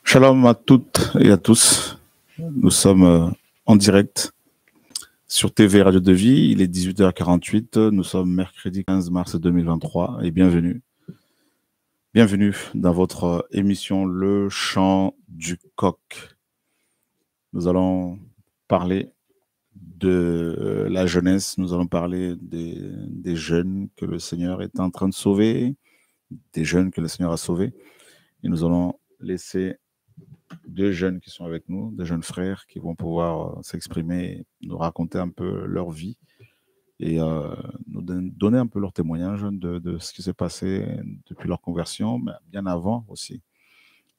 Shalom à toutes et à tous. Nous sommes en direct sur TV Radio de Vie. Il est 18h48. Nous sommes mercredi 15 mars 2023 et bienvenue. Bienvenue dans votre émission Le Chant du Coq. Nous allons parler de la jeunesse. Nous allons parler des jeunes que le Seigneur est en train de sauver, des jeunes que le Seigneur a sauvés. Et nous allons laisser deux jeunes qui sont avec nous, des jeunes frères qui vont pouvoir s'exprimer, nous raconter un peu leur vie et nous donner un peu leur témoignage de ce qui s'est passé depuis leur conversion, mais bien avant aussi,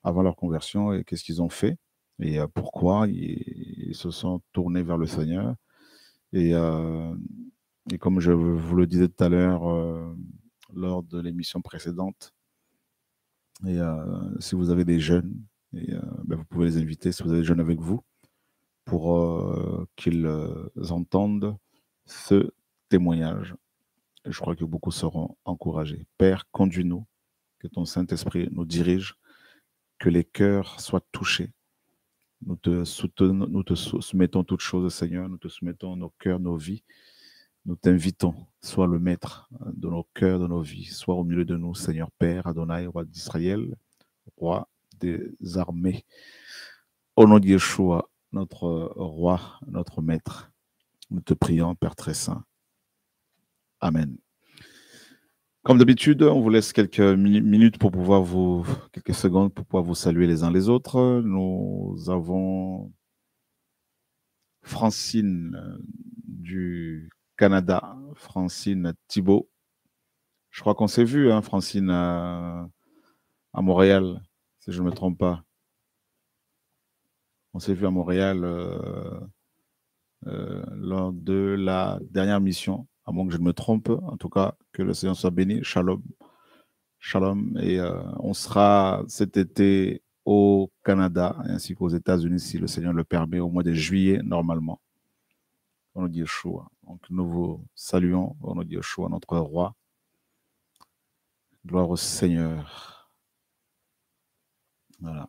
avant leur conversion et qu'est-ce qu'ils ont fait et pourquoi ils se sont tournés vers le Seigneur. Et comme je vous le disais tout à l'heure lors de l'émission précédente, et si vous avez des jeunes, et, vous pouvez les inviter, si vous avez des jeunes avec vous, pour qu'ils entendent ce témoignage. Et je crois que beaucoup seront encouragés. Père, conduis-nous, que ton Saint-Esprit nous dirige, que les cœurs soient touchés. Nous te soumettons toutes choses, Seigneur, nous te soumettons nos cœurs, nos vies. Nous t'invitons, sois le maître de nos cœurs, de nos vies, sois au milieu de nous, Seigneur Père, Adonai, roi d'Israël, roi des armées. Au nom de Yeshua, notre roi, notre maître, nous te prions, Père très saint. Amen. Comme d'habitude, on vous laisse quelques minutes pour pouvoir quelques secondes pour pouvoir vous saluer les uns les autres. Nous avons Francine du Canada, Francine Thibault. Je crois qu'on s'est vu, hein, Francine, à Montréal, si je ne me trompe pas. On s'est vu à Montréal lors de la dernière mission, à moins que je ne me trompe. En tout cas, que le Seigneur soit béni. Shalom. Shalom. Et on sera cet été au Canada, ainsi qu'aux États-Unis, si le Seigneur le permet, au mois de juillet, normalement. Au nom de Yeshua. Donc, nous vous saluons au nom de Yeshua, notre roi. Gloire au Seigneur. Voilà.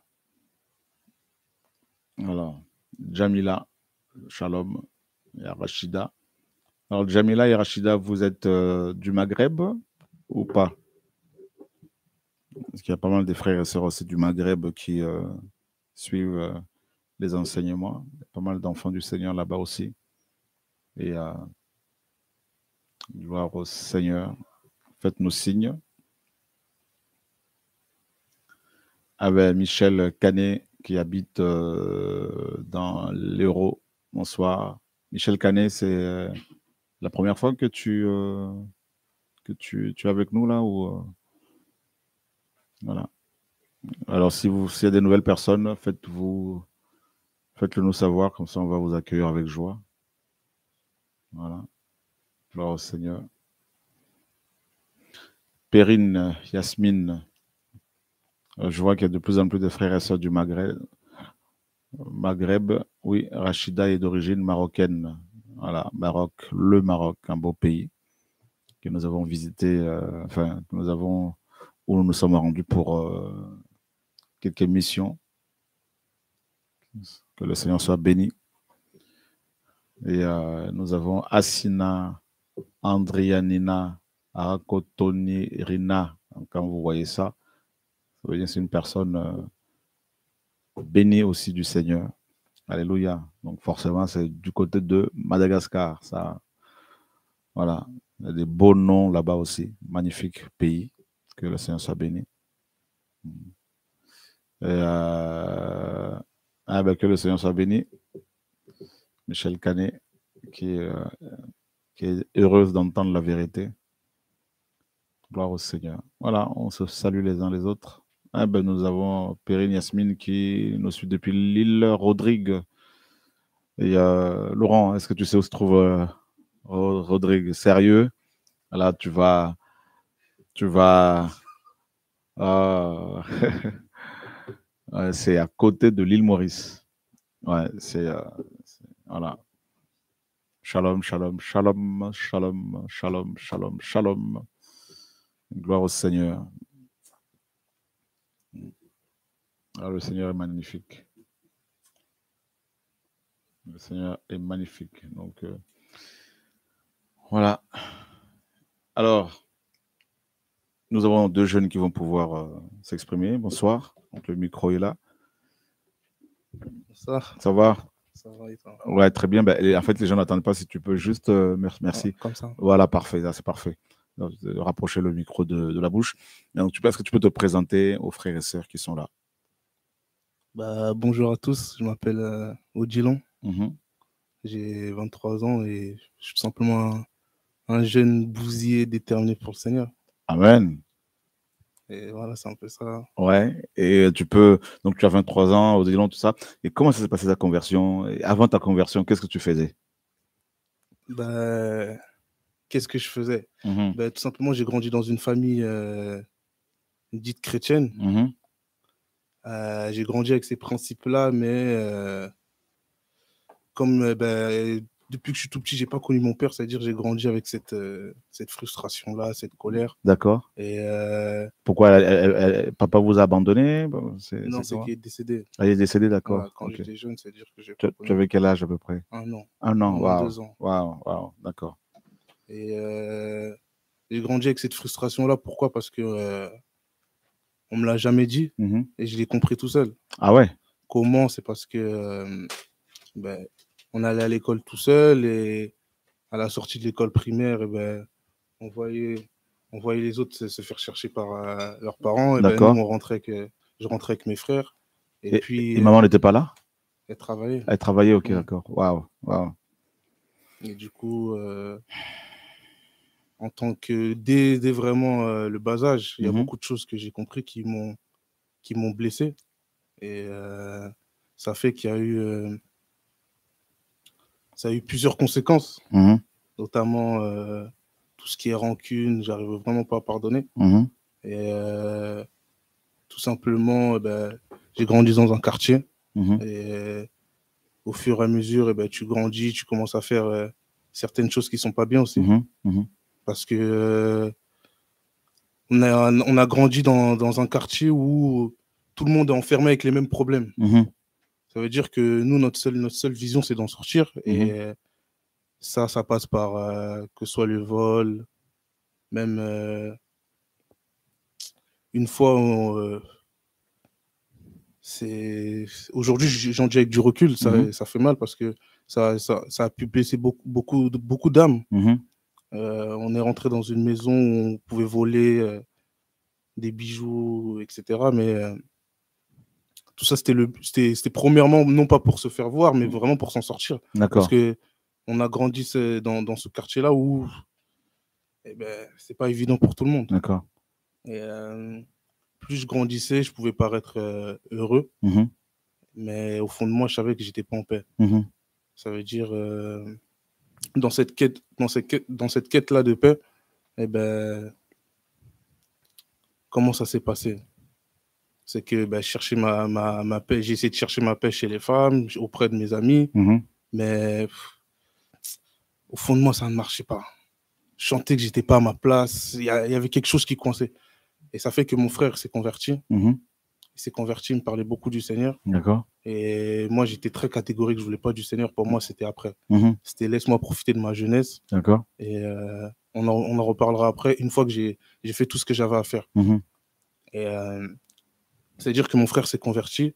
Alors, Jamila, Shalom, et Rachida. Alors, Jamila et Rachida, vous êtes du Maghreb ou pas? Parce qu'il y a pas mal de frères et sœurs aussi du Maghreb qui suivent les enseignements. Il y a pas mal d'enfants du Seigneur là-bas aussi. Et gloire au Seigneur. Faites-nous signe. Avec Michel Canet qui habite dans l'Hérault. Bonsoir. Michel Canet, c'est la première fois que tu es avec nous là ou voilà. Alors s'il y a des nouvelles personnes, faites-le nous savoir, comme ça on va vous accueillir avec joie. Voilà. Gloire au Seigneur. Perrine, Yasmine, je vois qu'il y a de plus en plus de frères et sœurs du Maghreb. Oui, Rachida est d'origine marocaine. Voilà, Maroc, le Maroc, un beau pays que nous avons visité, où nous nous sommes rendus pour quelques missions. Que le Seigneur soit béni. Et nous avons Assina, Andrianina, Arakotoni, Rina. Quand vous voyez ça, ça veut dire que c'est une personne bénie aussi du Seigneur. Alléluia. Donc forcément, c'est du côté de Madagascar. Ça, voilà. Il y a des beaux noms là-bas aussi. Magnifique pays. Que le Seigneur soit béni. Et, que le Seigneur soit béni. Michel Canet, qui est heureuse d'entendre la vérité. Gloire au Seigneur. Voilà, on se salue les uns les autres. Nous avons Perrine Yasmine qui nous suit depuis l'île Rodrigue. Et Laurent, est-ce que tu sais où se trouve Rodrigue? Sérieux? Là, tu vas ouais, c'est à côté de l'île Maurice. Ouais, voilà. Shalom, shalom, shalom, shalom, shalom, shalom, shalom. Gloire au Seigneur. Ah, le Seigneur est magnifique. Le Seigneur est magnifique. Donc, voilà. Alors, nous avons deux jeunes qui vont pouvoir s'exprimer. Bonsoir. Donc, le micro est là. Bonsoir. Ça va? Ça va et toi? Ouais, très bien. Ben, en fait, les gens n'attendent pas. Si tu peux juste... merci. Ah, comme ça. Voilà, parfait. Là, c'est parfait. Donc, rapprocher le micro de la bouche. Donc, est-ce que tu peux te présenter aux frères et sœurs qui sont là? Bah, bonjour à tous, je m'appelle Odilon, Mhm. j'ai 23 ans et je suis tout simplement un jeune bousier déterminé pour le Seigneur. Amen. Et voilà, c'est un peu ça. Ouais. Et donc tu as 23 ans, Odilon, tout ça. Et comment ça s'est passé ta conversion? Et avant ta conversion, qu'est-ce que tu faisais? Bah, qu'est-ce que je faisais? Mhm. Bah, tout simplement, j'ai grandi dans une famille dite chrétienne. Mhm. J'ai grandi avec ces principes-là, mais comme depuis que je suis tout petit, j'ai pas connu mon père, c'est-à-dire j'ai grandi avec cette frustration-là, cette colère. D'accord. Et Pourquoi papa vous a abandonné? non, C'est c'est quoi? qui est décédé. Ah, il est décédé, Voilà, d'accord. quand Ok. j'étais jeune, c'est-à-dire que j'ai Tu, pas tu connu avais quel âge à peu près? un an, 1 an, un an, waouh. 2 ans. Waouh, d'accord. Et j'ai grandi avec cette frustration-là. Pourquoi? Parce que on me l'a jamais dit Mhm. et je l'ai compris tout seul. Ah ouais? Comment? C'est parce que ben, on allait à l'école tout seul et à la sortie de l'école primaire, et ben, on voyait, on voyait les autres se faire chercher par leurs parents. Et ben, nous, D'accord. je rentrais avec mes frères. Et Et, puis, et maman n'était pas là? elle travaillait. Elle travaillait, ok, Mm. d'accord. Waouh, waouh. Et du coup, en tant que dès vraiment le bas âge, il y a Mhm. beaucoup de choses que j'ai compris qui m'ont blessé. Et ça fait qu'il y a eu, ça a eu plusieurs conséquences, Mhm. notamment tout ce qui est rancune, j'arrive vraiment pas à pardonner. Mhm. Et tout simplement, j'ai grandi dans un quartier. Mhm. Et au fur et à mesure, tu grandis, tu commences à faire certaines choses qui sont pas bien aussi. Mhm. Mhm. Parce que on a grandi dans un quartier où tout le monde est enfermé avec les mêmes problèmes. Mhm. Ça veut dire que nous, notre seule vision, c'est d'en sortir. Mhm. Et ça passe par que ce soit le vol, même une fois, aujourd'hui, j'en dis avec du recul, Mhm. ça fait mal parce que ça a pu blesser beaucoup d'âmes. Mhm. On est rentré dans une maison où on pouvait voler des bijoux, etc. Mais tout ça, c'était premièrement non pas pour se faire voir, mais vraiment pour s'en sortir. Parce D'accord, que on a grandi dans ce quartier-là où c'est pas évident pour tout le monde. d'accord. Et plus je grandissais, je pouvais paraître heureux, Mhm. mais au fond de moi, je savais que j'étais pas en paix. Mhm. Ça veut dire, dans cette quête-là de paix, comment ça s'est passé? C'est que je cherchais ma paix, j'ai essayé de chercher ma paix chez les femmes, auprès de mes amis, Mhm. mais au fond de moi, ça ne marchait pas. Je sentais que j'étais pas à ma place, il y avait quelque chose qui coinçait. Et ça fait que mon frère s'est converti. Mhm. Il s'est converti, il me parlait beaucoup du Seigneur. D'accord. Et moi, j'étais très catégorique, je voulais pas du Seigneur. Pour moi, c'était après. Mhm. C'était laisse-moi profiter de ma jeunesse. D'accord. Et on en reparlera après, une fois que j'ai fait tout ce que j'avais à faire. Mhm. Et c'est-à-dire que mon frère s'est converti.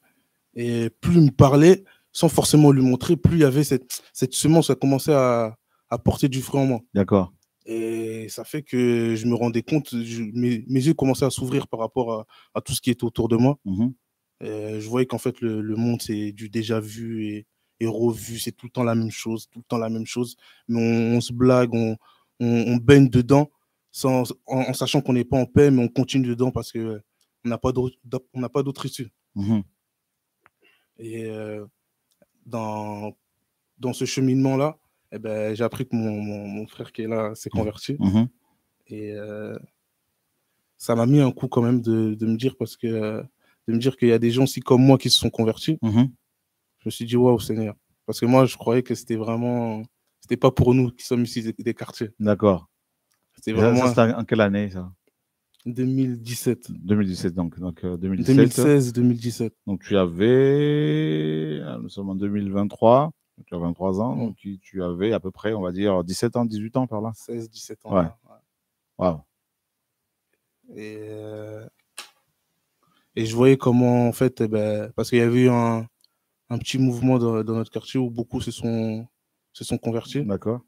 Et plus il me parlait, sans forcément lui montrer, plus il y avait cette semence qui a commencé à porter du fruit en moi. D'accord. Et ça fait que je me rendais compte, mes yeux commençaient à s'ouvrir par rapport à tout ce qui était autour de moi. Mhm. Je voyais qu'en fait, le monde, c'est du déjà vu et revu. C'est tout le temps la même chose, tout le temps la même chose. Mais on se blague, on baigne dedans en sachant qu'on n'est pas en paix, mais on continue dedans parce qu'on n'a pas d'autre issue. Mhm. Et dans, dans ce cheminement-là, j'ai appris que mon frère qui est là s'est converti. Mhm. Et ça m'a mis un coup quand même de me dire de me dire qu'il y a des gens aussi comme moi qui se sont convertis. Mhm. Je me suis dit, waouh, Seigneur. Parce que moi, je croyais que c'était pas pour nous qui sommes ici des quartiers. D'accord. C'était Et ça vraiment, c'était en quelle année, ça? 2017. 2017, donc 2017. 2016, 2017. Donc tu avais, nous sommes en 2023, tu as 23 ans, donc tu avais à peu près, on va dire, 17 ans, 18 ans par là. 16, 17 ans. Ouais. Là, ouais. Wow. Et je voyais comment, en fait, parce qu'il y avait eu un petit mouvement dans notre quartier où beaucoup se sont convertis. D'accord.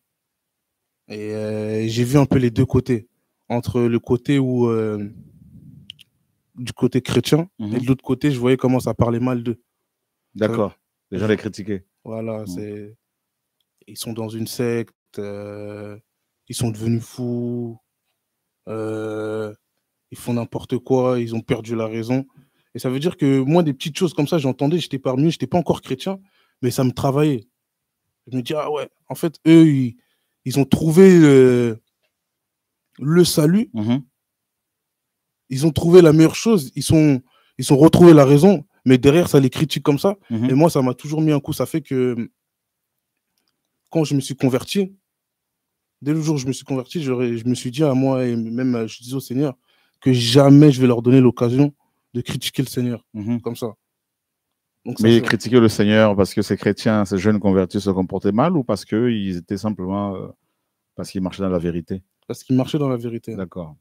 Et j'ai vu un peu les deux côtés. Entre le côté où, du côté chrétien, et de l'autre côté, je voyais comment ça parlait mal d'eux. D'accord. Les gens les critiquaient. Voilà, ils sont dans une secte, ils sont devenus fous, ils font n'importe quoi, ils ont perdu la raison. Et ça veut dire que moi, des petites choses comme ça, j'entendais, j'étais parmi eux, j'étais pas encore chrétien, mais ça me travaillait. Je me dis, ah ouais, en fait, eux, ils ont trouvé le salut, ils ont trouvé la meilleure chose, ils sont retrouvés la raison, mais derrière, ça les critique comme ça. Et moi, ça m'a toujours mis un coup. Ça fait que quand je me suis converti, dès le jour où je me suis converti, je me suis dit à moi, et même je disais au Seigneur, que jamais je vais leur donner l'occasion de critiquer le Seigneur, comme ça. Donc, mais critiquer le Seigneur parce que ces chrétiens, ces jeunes convertis se comportaient mal ou parce qu'ils étaient simplement, parce qu'ils marchaient dans la vérité? Parce qu'ils marchaient dans la vérité. D'accord.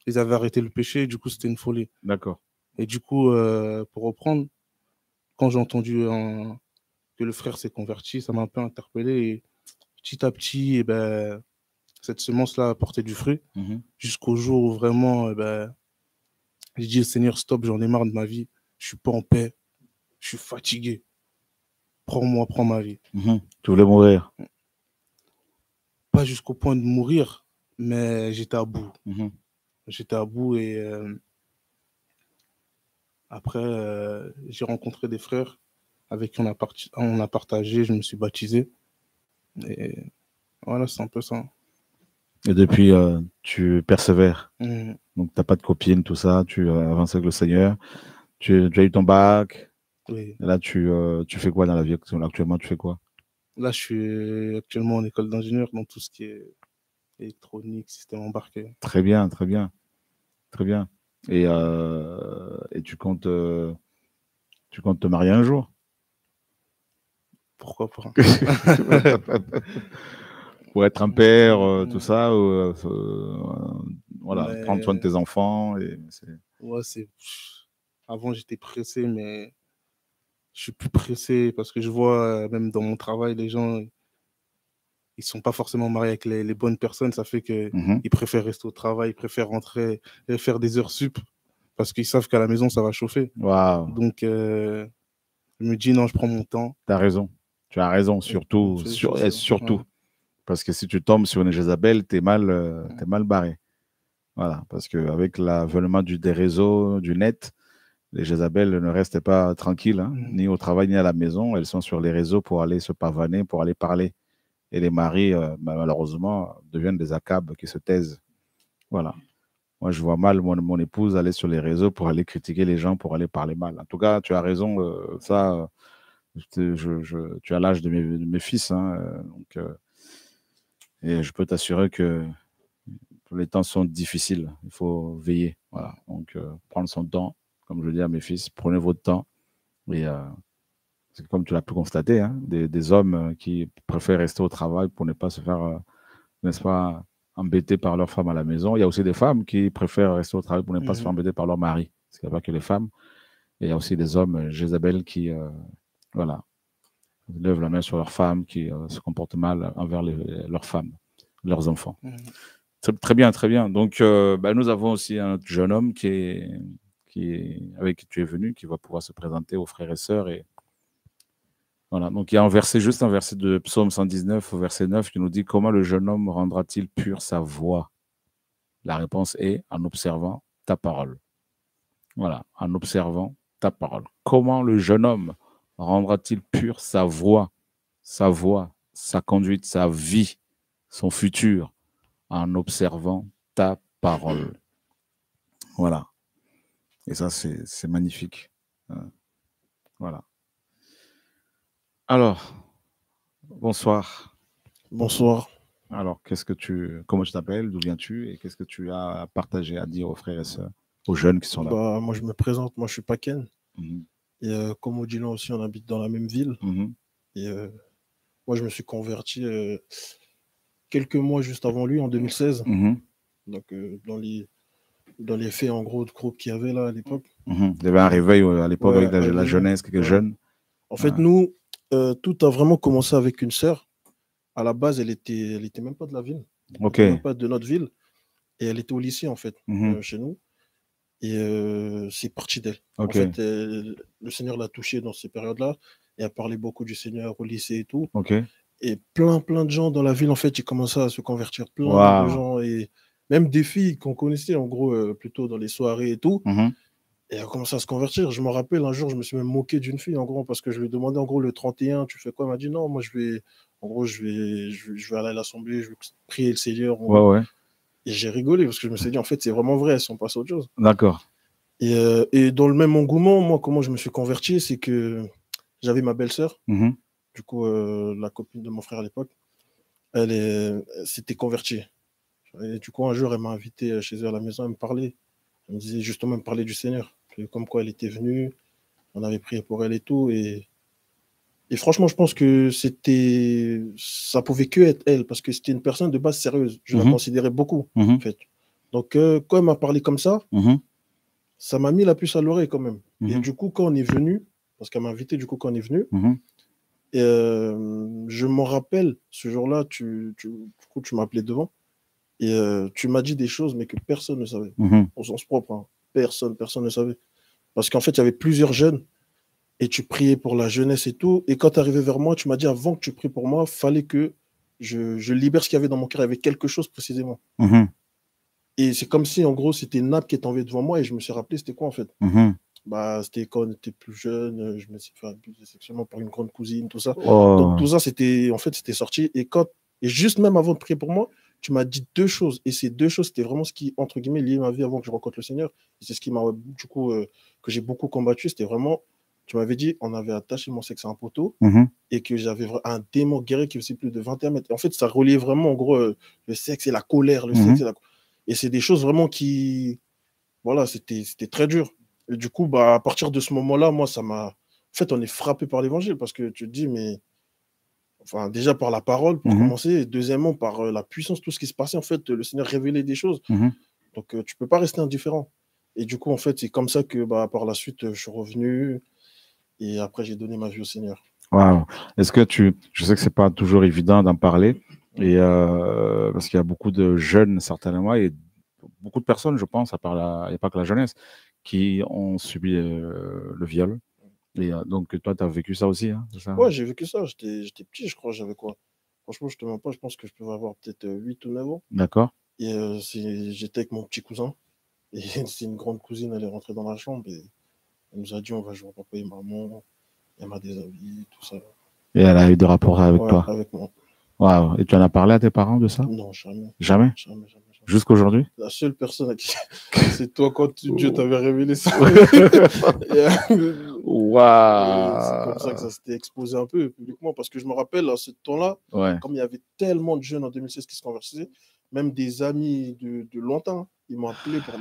Ils avaient arrêté le péché, et du coup, c'était une folie. D'accord. Et du coup, pour reprendre, quand j'ai entendu que le frère s'est converti, ça m'a un peu interpellé. Et petit à petit, cette semence-là a porté du fruit, jusqu'au jour où vraiment, j'ai dit au Seigneur, stop, j'en ai marre de ma vie, je suis pas en paix, je suis fatigué. Prends-moi, prends ma vie. Tu voulais mourir? Pas jusqu'au point de mourir, mais j'étais à bout. J'étais à bout et après, j'ai rencontré des frères avec qui on a partagé, je me suis baptisé. Et voilà, c'est un peu ça. Et depuis, tu persévères. Donc, tu n'as pas de copine, tout ça, tu avances avec le Seigneur. Tu as eu ton bac. Oui. Et là, tu fais quoi dans la vie actuellement? Tu fais quoi? Là, je suis actuellement en école d'ingénieur dans tout ce qui est électronique, système embarqué. Très bien, très bien. Très bien. Et tu comptes te marier un jour? Pourquoi pas? Pour être un père, tout ça, voilà, prendre soin de tes enfants. Ouais, avant, j'étais pressé, mais je suis plus pressé parce que je vois, même dans mon travail, les gens, ils sont pas forcément mariés avec les bonnes personnes. Ça fait qu'ils préfèrent rester au travail, ils préfèrent rentrer et faire des heures sup parce qu'ils savent qu'à la maison, ça va chauffer. Wow. Donc, je me dis, non, je prends mon temps. Tu as raison. Tu as raison, surtout. Surtout. Parce que si tu tombes sur une Jézabel, t'es mal barré. Voilà. Parce qu'avec l'avènement des réseaux, du net, les Jézabel ne restent pas tranquilles, hein, ni au travail, ni à la maison. Elles sont sur les réseaux pour aller se pavaner, pour aller parler. Et les maris, malheureusement, deviennent des acabes qui se taisent. Voilà. Moi, je vois mal mon épouse aller sur les réseaux pour aller critiquer les gens, pour aller parler mal. En tout cas, tu as raison. Ça, tu as l'âge de mes fils. Hein, et je peux t'assurer que les temps sont difficiles. Il faut veiller. Voilà. Donc, prendre son temps. Comme je dis à mes fils, prenez votre temps. Et c'est comme tu l'as pu constater, hein, des hommes qui préfèrent rester au travail pour ne pas se faire, n'est-ce pas, embêter par leur femme à la maison. Il y a aussi des femmes qui préfèrent rester au travail pour ne pas se faire embêter par leur mari. Parce qu'il n'y a pas que les femmes. Et il y a aussi des hommes, Jézabel, qui voilà, lèvent la main sur leurs femmes, qui se comportent mal envers leurs femmes, leurs enfants. Très bien, très bien. Donc, nous avons aussi un autre jeune homme avec qui tu es venu, qui va pouvoir se présenter aux frères et sœurs. Et voilà. Donc, il y a juste un verset de Psaume 119, verset 9, qui nous dit: comment le jeune homme rendra-t-il pure sa voix? La réponse est: en observant ta parole. Voilà, en observant ta parole. Comment le jeune homme rendra-t-il pure sa voix, sa conduite, sa vie, son futur? En observant ta parole. Voilà. Et ça, c'est magnifique. Voilà. Alors, bonsoir. Bonsoir. Alors, comment tu t'appelles, d'où viens-tu et qu'est-ce que tu as à partager, à dire aux frères et sœurs, aux jeunes qui sont là? Bah, moi, je me présente, moi, je suis Paken. Mhm. Et comme Odilon aussi, on habite dans la même ville. Mhm. Et moi, je me suis converti quelques mois juste avant lui, en 2016. Mhm. Donc, dans les faits, en gros, de groupe qu'il y avait là à l'époque. Mhm. Il y avait un réveil à l'époque Ouais, avec la jeunesse, quelques jeunes. En fait, nous, tout a vraiment commencé avec une sœur. À la base, elle était même pas de la ville. Ok. Elle était même pas de notre ville. Et elle était au lycée, en fait, Mhm. chez nous. Et c'est parti d'elle. Ok. En fait, le Seigneur l'a touchée dans ces périodes-là. Et elle parlait beaucoup du Seigneur au lycée et tout. Ok. Et plein de gens dans la ville, en fait, ils commençaient à se convertir. Plein de Wow. gens. Et même des filles qu'on connaissait, en gros, plutôt dans les soirées et tout. Mhm. Et elle a commencé à se convertir. Je me rappelle, un jour, je me suis même moqué d'une fille, en gros, parce que je lui ai demandé, en gros, le 31, tu fais quoi? Elle m'a dit, non, moi, en gros, je vais aller à l'assemblée, je vais prier le Seigneur, en Ouais, gros. ouais. Et j'ai rigolé, parce que je me suis dit, en fait, c'est vraiment vrai, elles sont passées à autre chose. D'accord. Et dans le même engouement, moi, comment je me suis converti, c'est que j'avais ma belle-sœur, Mhm. du coup, la copine de mon frère à l'époque, s'était convertie. Et du coup, un jour, elle m'a invité chez elle à la maison, elle me parlait. Elle me disait justement, elle me parlait du Seigneur. Comme quoi elle était venue, on avait prié pour elle et tout. Et franchement, je pense que ça pouvait que être elle, parce que c'était une personne de base sérieuse. Je la Mhm. considérais beaucoup, Mhm. en fait. Donc, quand elle m'a parlé comme Mhm. ça m'a mis la puce à l'oreille quand même. Et Mhm. du coup, quand on est venu, parce qu'elle m'a invité, du coup, quand on est venu, Mhm. je m'en rappelle, ce jour-là, du coup, tu m'as appelé devant, et tu m'as dit des choses, mais que personne ne savait, Mhm. au sens propre. Hein. Personne ne savait. Parce qu'en fait, il y avait plusieurs jeunes, et tu priais pour la jeunesse et tout. Et quand tu arrivé vers moi, tu m'as dit, avant que tu pries pour moi, il fallait que je libère ce qu'il y avait dans mon cœur. Il y avait quelque chose précisément. Mhm. Et c'est comme si, en gros, c'était une nappe qui est tombée devant moi, et je me suis rappelé, c'était quoi, en fait? Mhm. Bah, c'était quand on était plus jeune, je me suis fait abuser sexuellement par une grande cousine, tout ça. Donc, Oh. tout ça, en fait, c'était sorti. Et juste même avant de prier pour moi, tu m'as dit deux choses. Et ces deux choses, c'était vraiment ce qui, entre guillemets, liait ma vie avant que je rencontre le Seigneur. Et c'est ce qui m'a, du coup, que j'ai beaucoup combattu. C'était vraiment, tu m'avais dit, on avait attaché mon sexe à un poteau Mhm. et que j'avais un démon guerrier qui faisait plus de 21 mètres. Et en fait, ça reliait vraiment, en gros, le sexe et la colère, le sexe Mhm. et c'est des choses vraiment qui, voilà, c'était très dur. Et du coup, bah, à partir de ce moment-là, moi, ça m'a. En fait, on est frappé par l'évangile parce que tu te dis, mais. Enfin, déjà par la parole, pour Mhm. commencer, et deuxièmement, par la puissance, tout ce qui se passait, en fait, le Seigneur révélait des choses. Mhm. Donc, tu peux pas rester indifférent. Et du coup, en fait, c'est comme ça que, bah, par la suite, je suis revenu et après, j'ai donné ma vie au Seigneur. Wow. Je sais que c'est pas toujours évident d'en parler, et parce qu'il y a beaucoup de jeunes certainement et beaucoup de personnes, je pense, il n'y a pas que la jeunesse, qui ont subi le viol. Et donc toi, tu as vécu ça aussi, hein, c'est ça? Ouais, j'ai vécu ça. J'étais petit, je crois. J'avais quoi? Franchement, je te mens pas. Je pense que je pouvais avoir peut-être 8 ou 9 ans. D'accord. Et j'étais avec mon petit cousin. Et c'est une grande cousine, elle est rentrée dans la chambre et elle nous a dit on va jouer à papa et maman. Elle m'a déshabillé, tout ça. Et elle a eu des rapports avec Ouais, toi. avec moi. Wow. Et tu en as parlé à tes parents de ça? Non, jamais. Jamais? Jamais, jamais, jamais. Jusqu'aujourd'hui? La seule personne à qui. C'est toi quand Dieu t'avait révélé ça. Et c'est comme ça que Waouh. ça s'était exposé un peu publiquement. Parce que je me rappelle, à ce temps-là, Ouais. comme il y avait tellement de jeunes en 2016 qui se convertissaient, même des amis de lointain, ils m'ont appelé pour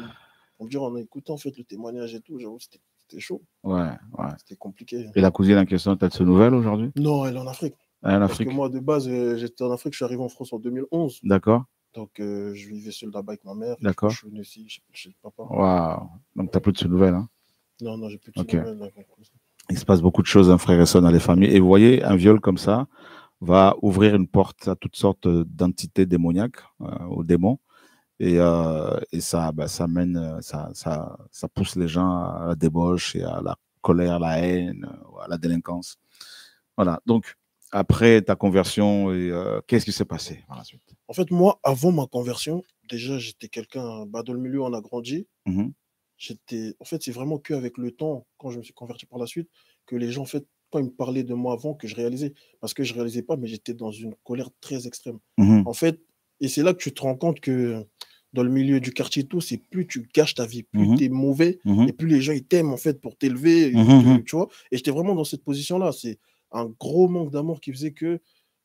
me dire on a écouté en fait le témoignage et tout. J'avoue, c'était chaud. Ouais, ouais. C'était compliqué. Et la cousine en question, t'as de ces nouvelles aujourd'hui? Non, elle est en Afrique. Elle est en Parce que Afrique? moi, de base, j'étais en Afrique, je suis arrivé en France en 2011. D'accord. Donc, je vivais seul là-bas avec ma mère. Et du coup, D'accord. je suis venu ici chez le papa. Waouh. Donc t'as plus de ces nouvelles, hein? Non, non, j'ai plus de Ok. nouvelles. Là, Il se passe beaucoup de choses, hein, frères et sœurs, dans les familles. Et vous voyez, un viol comme ça va ouvrir une porte à toutes sortes d'entités démoniaques, aux démons. Et ça, bah, ça mène, ça pousse les gens à la débauche et à la colère, la haine, à la délinquance. Voilà. Donc, après ta conversion, qu'est-ce qui s'est passé par la suite? En fait, moi, avant ma conversion, déjà, j'étais quelqu'un, bah, dans le milieu où on a grandi. Mhm. En fait, c'est vraiment qu'avec le temps, quand je me suis converti par la suite, que les gens, en fait, quand ils me parlaient de moi avant, que je réalisais. Parce que je réalisais pas, mais j'étais dans une colère très extrême. Mhm. En fait, et c'est là que tu te rends compte que dans le milieu du quartier et tout, c'est plus tu gâches ta vie, plus Mhm. tu es mauvais, Mhm. et plus les gens, ils t'aiment, en fait, pour t'élever, Mhm. tu vois. Et j'étais vraiment dans cette position-là. C'est un gros manque d'amour qui faisait que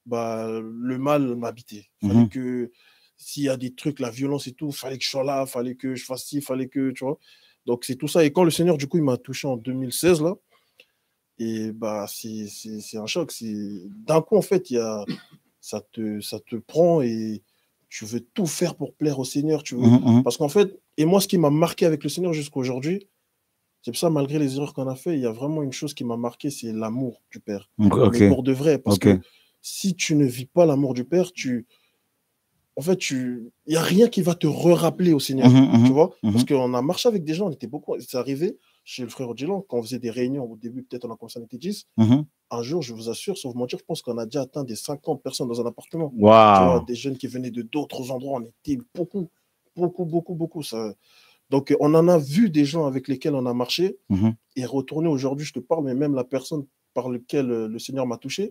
bah, le mal m'habitait. Fallait que, s'il y a des trucs, la violence et tout, fallait que je sois là, fallait que je fasse ci, fallait que, tu vois. Donc, c'est tout ça. Et quand le Seigneur, du coup, il m'a touché en 2016, là, et bah, c'est un choc. D'un coup, en fait, ça te prend et tu veux tout faire pour plaire au Seigneur. Parce qu'en fait, et moi, ce qui m'a marqué avec le Seigneur jusqu'à aujourd'hui, c'est pour ça, malgré les erreurs qu'on a fait, il y a vraiment une chose qui m'a marqué, c'est l'amour du Père. Mais pour de vrai, parce que si tu ne vis pas l'amour du Père, en fait, il n'y a rien qui va te rappeler au Seigneur, tu vois. Parce qu'on a marché avec des gens, on était beaucoup, c'est arrivé chez le frère Odilon, quand on faisait des réunions, au début, peut-être on a commencé, on était 10. Un jour, je vous assure, sauf mentir, je pense qu'on a déjà atteint des 50 personnes dans un appartement. Tu vois, des jeunes qui venaient de d'autres endroits, on était beaucoup, beaucoup, beaucoup, beaucoup. Ça... Donc, on en a vu des gens avec lesquels on a marché et retourné aujourd'hui, je te parle, mais même la personne par laquelle le Seigneur m'a touché,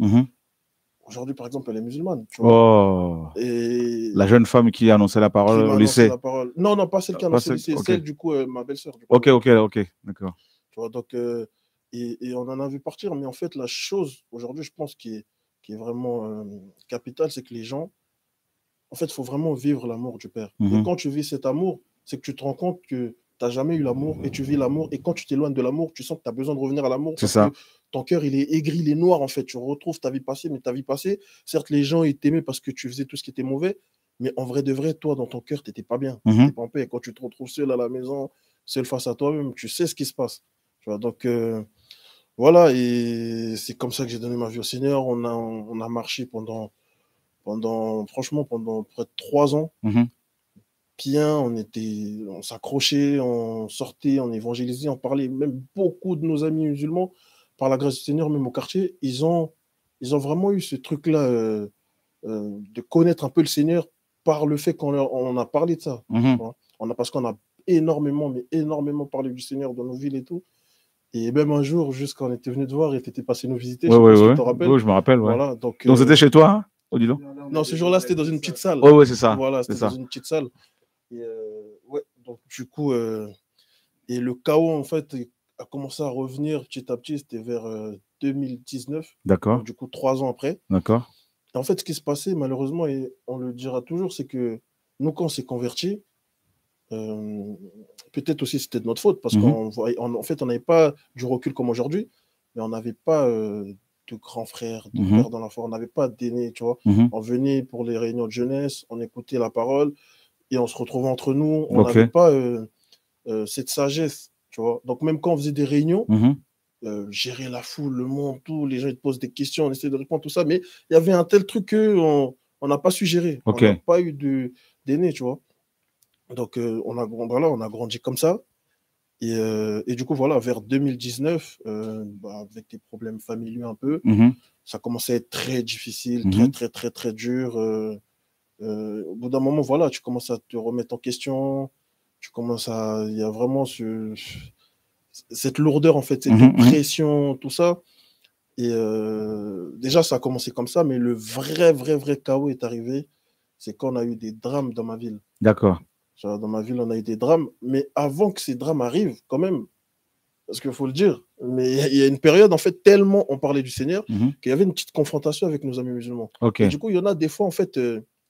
aujourd'hui, par exemple, elle est musulmane. Tu vois. Et la jeune femme qui annonçait la parole au lycée. Non, non, pas celle qui a annoncé au lycée, celle, du coup, ma belle-sœur. Ok, d'accord. Tu vois, donc, et on en a vu partir, mais en fait, la chose, aujourd'hui, je pense, qui est vraiment capitale, c'est que les gens, en fait, il faut vraiment vivre l'amour du Père. Et quand tu vis cet amour, c'est que tu te rends compte que tu n'as jamais eu l'amour et tu vis l'amour. Et quand tu t'éloignes de l'amour, tu sens que tu as besoin de revenir à l'amour. Parce que ton cœur, il est aigri, il est noir, en fait. Tu retrouves ta vie passée, mais ta vie passée, certes, les gens, ils t'aimaient parce que tu faisais tout ce qui était mauvais, mais en vrai de vrai, toi, dans ton cœur, tu n'étais pas bien. Tu n'étais pas en paix. Et quand tu te retrouves seul à la maison, seul face à toi-même, tu sais ce qui se passe. Tu vois, donc, voilà, et c'est comme ça que j'ai donné ma vie au Seigneur. On a marché franchement, pendant près de 3 ans. Bien, on s'accrochait, on sortait, on évangélisait, on parlait. Même beaucoup de nos amis musulmans, par la grâce du Seigneur, même au quartier, ils ont vraiment eu ce truc-là de connaître un peu le Seigneur par le fait on a parlé de ça. Parce qu'on a énormément, mais énormément parlé du Seigneur dans nos villes et tout. Et même un jour, juste quand on était venu te voir et tu étais passé nous visiter, je sais pas si tu te rappelles. Oui, je me rappelle. Voilà, donc c'était chez toi, hein, Odilon? Non, ce jour-là, c'était dans une petite salle. Oui, c'est ça. Voilà, c'était dans une petite salle. Et ouais, donc du coup, et le chaos, en fait, a commencé à revenir petit à petit. C'était vers 2019. D'accord. Donc, du coup, 3 ans après. D'accord. Et en fait, ce qui se passait, malheureusement, et on le dira toujours, c'est que nous, quand on s'est convertis, peut-être aussi c'était de notre faute, parce qu'en fait, on n'avait pas du recul comme aujourd'hui, mais on n'avait pas de grands frères, de pères dans la foi, on n'avait pas d'aînés, tu vois. On venait pour les réunions de jeunesse, on écoutait la parole, et on se retrouvait entre nous, on n'avait pas cette sagesse, tu vois. Donc même quand on faisait des réunions, gérer la foule, le monde, tout, les gens ils te posent des questions, on essaie de répondre, tout ça, mais il y avait un tel truc qu'on n'a pas su gérer. On n'a pas eu d'aînés, tu vois. Donc on a grandi comme ça. Et du coup, voilà, vers 2019, avec des problèmes familiaux un peu, ça commençait à être très difficile, très, très, très dur. Au bout d'un moment, voilà, tu commences à te remettre en question. Il y a vraiment cette lourdeur, en fait, cette pression, tout ça. Et déjà, ça a commencé comme ça, mais le vrai chaos est arrivé. C'est quand on a eu des drames dans ma ville. D'accord. Dans ma ville, on a eu des drames. Mais avant que ces drames arrivent, quand même, parce qu'il faut le dire, mais il y a une période, en fait, tellement on parlait du Seigneur, qu'il y avait une petite confrontation avec nos amis musulmans. Et du coup, il y en a des fois, en fait,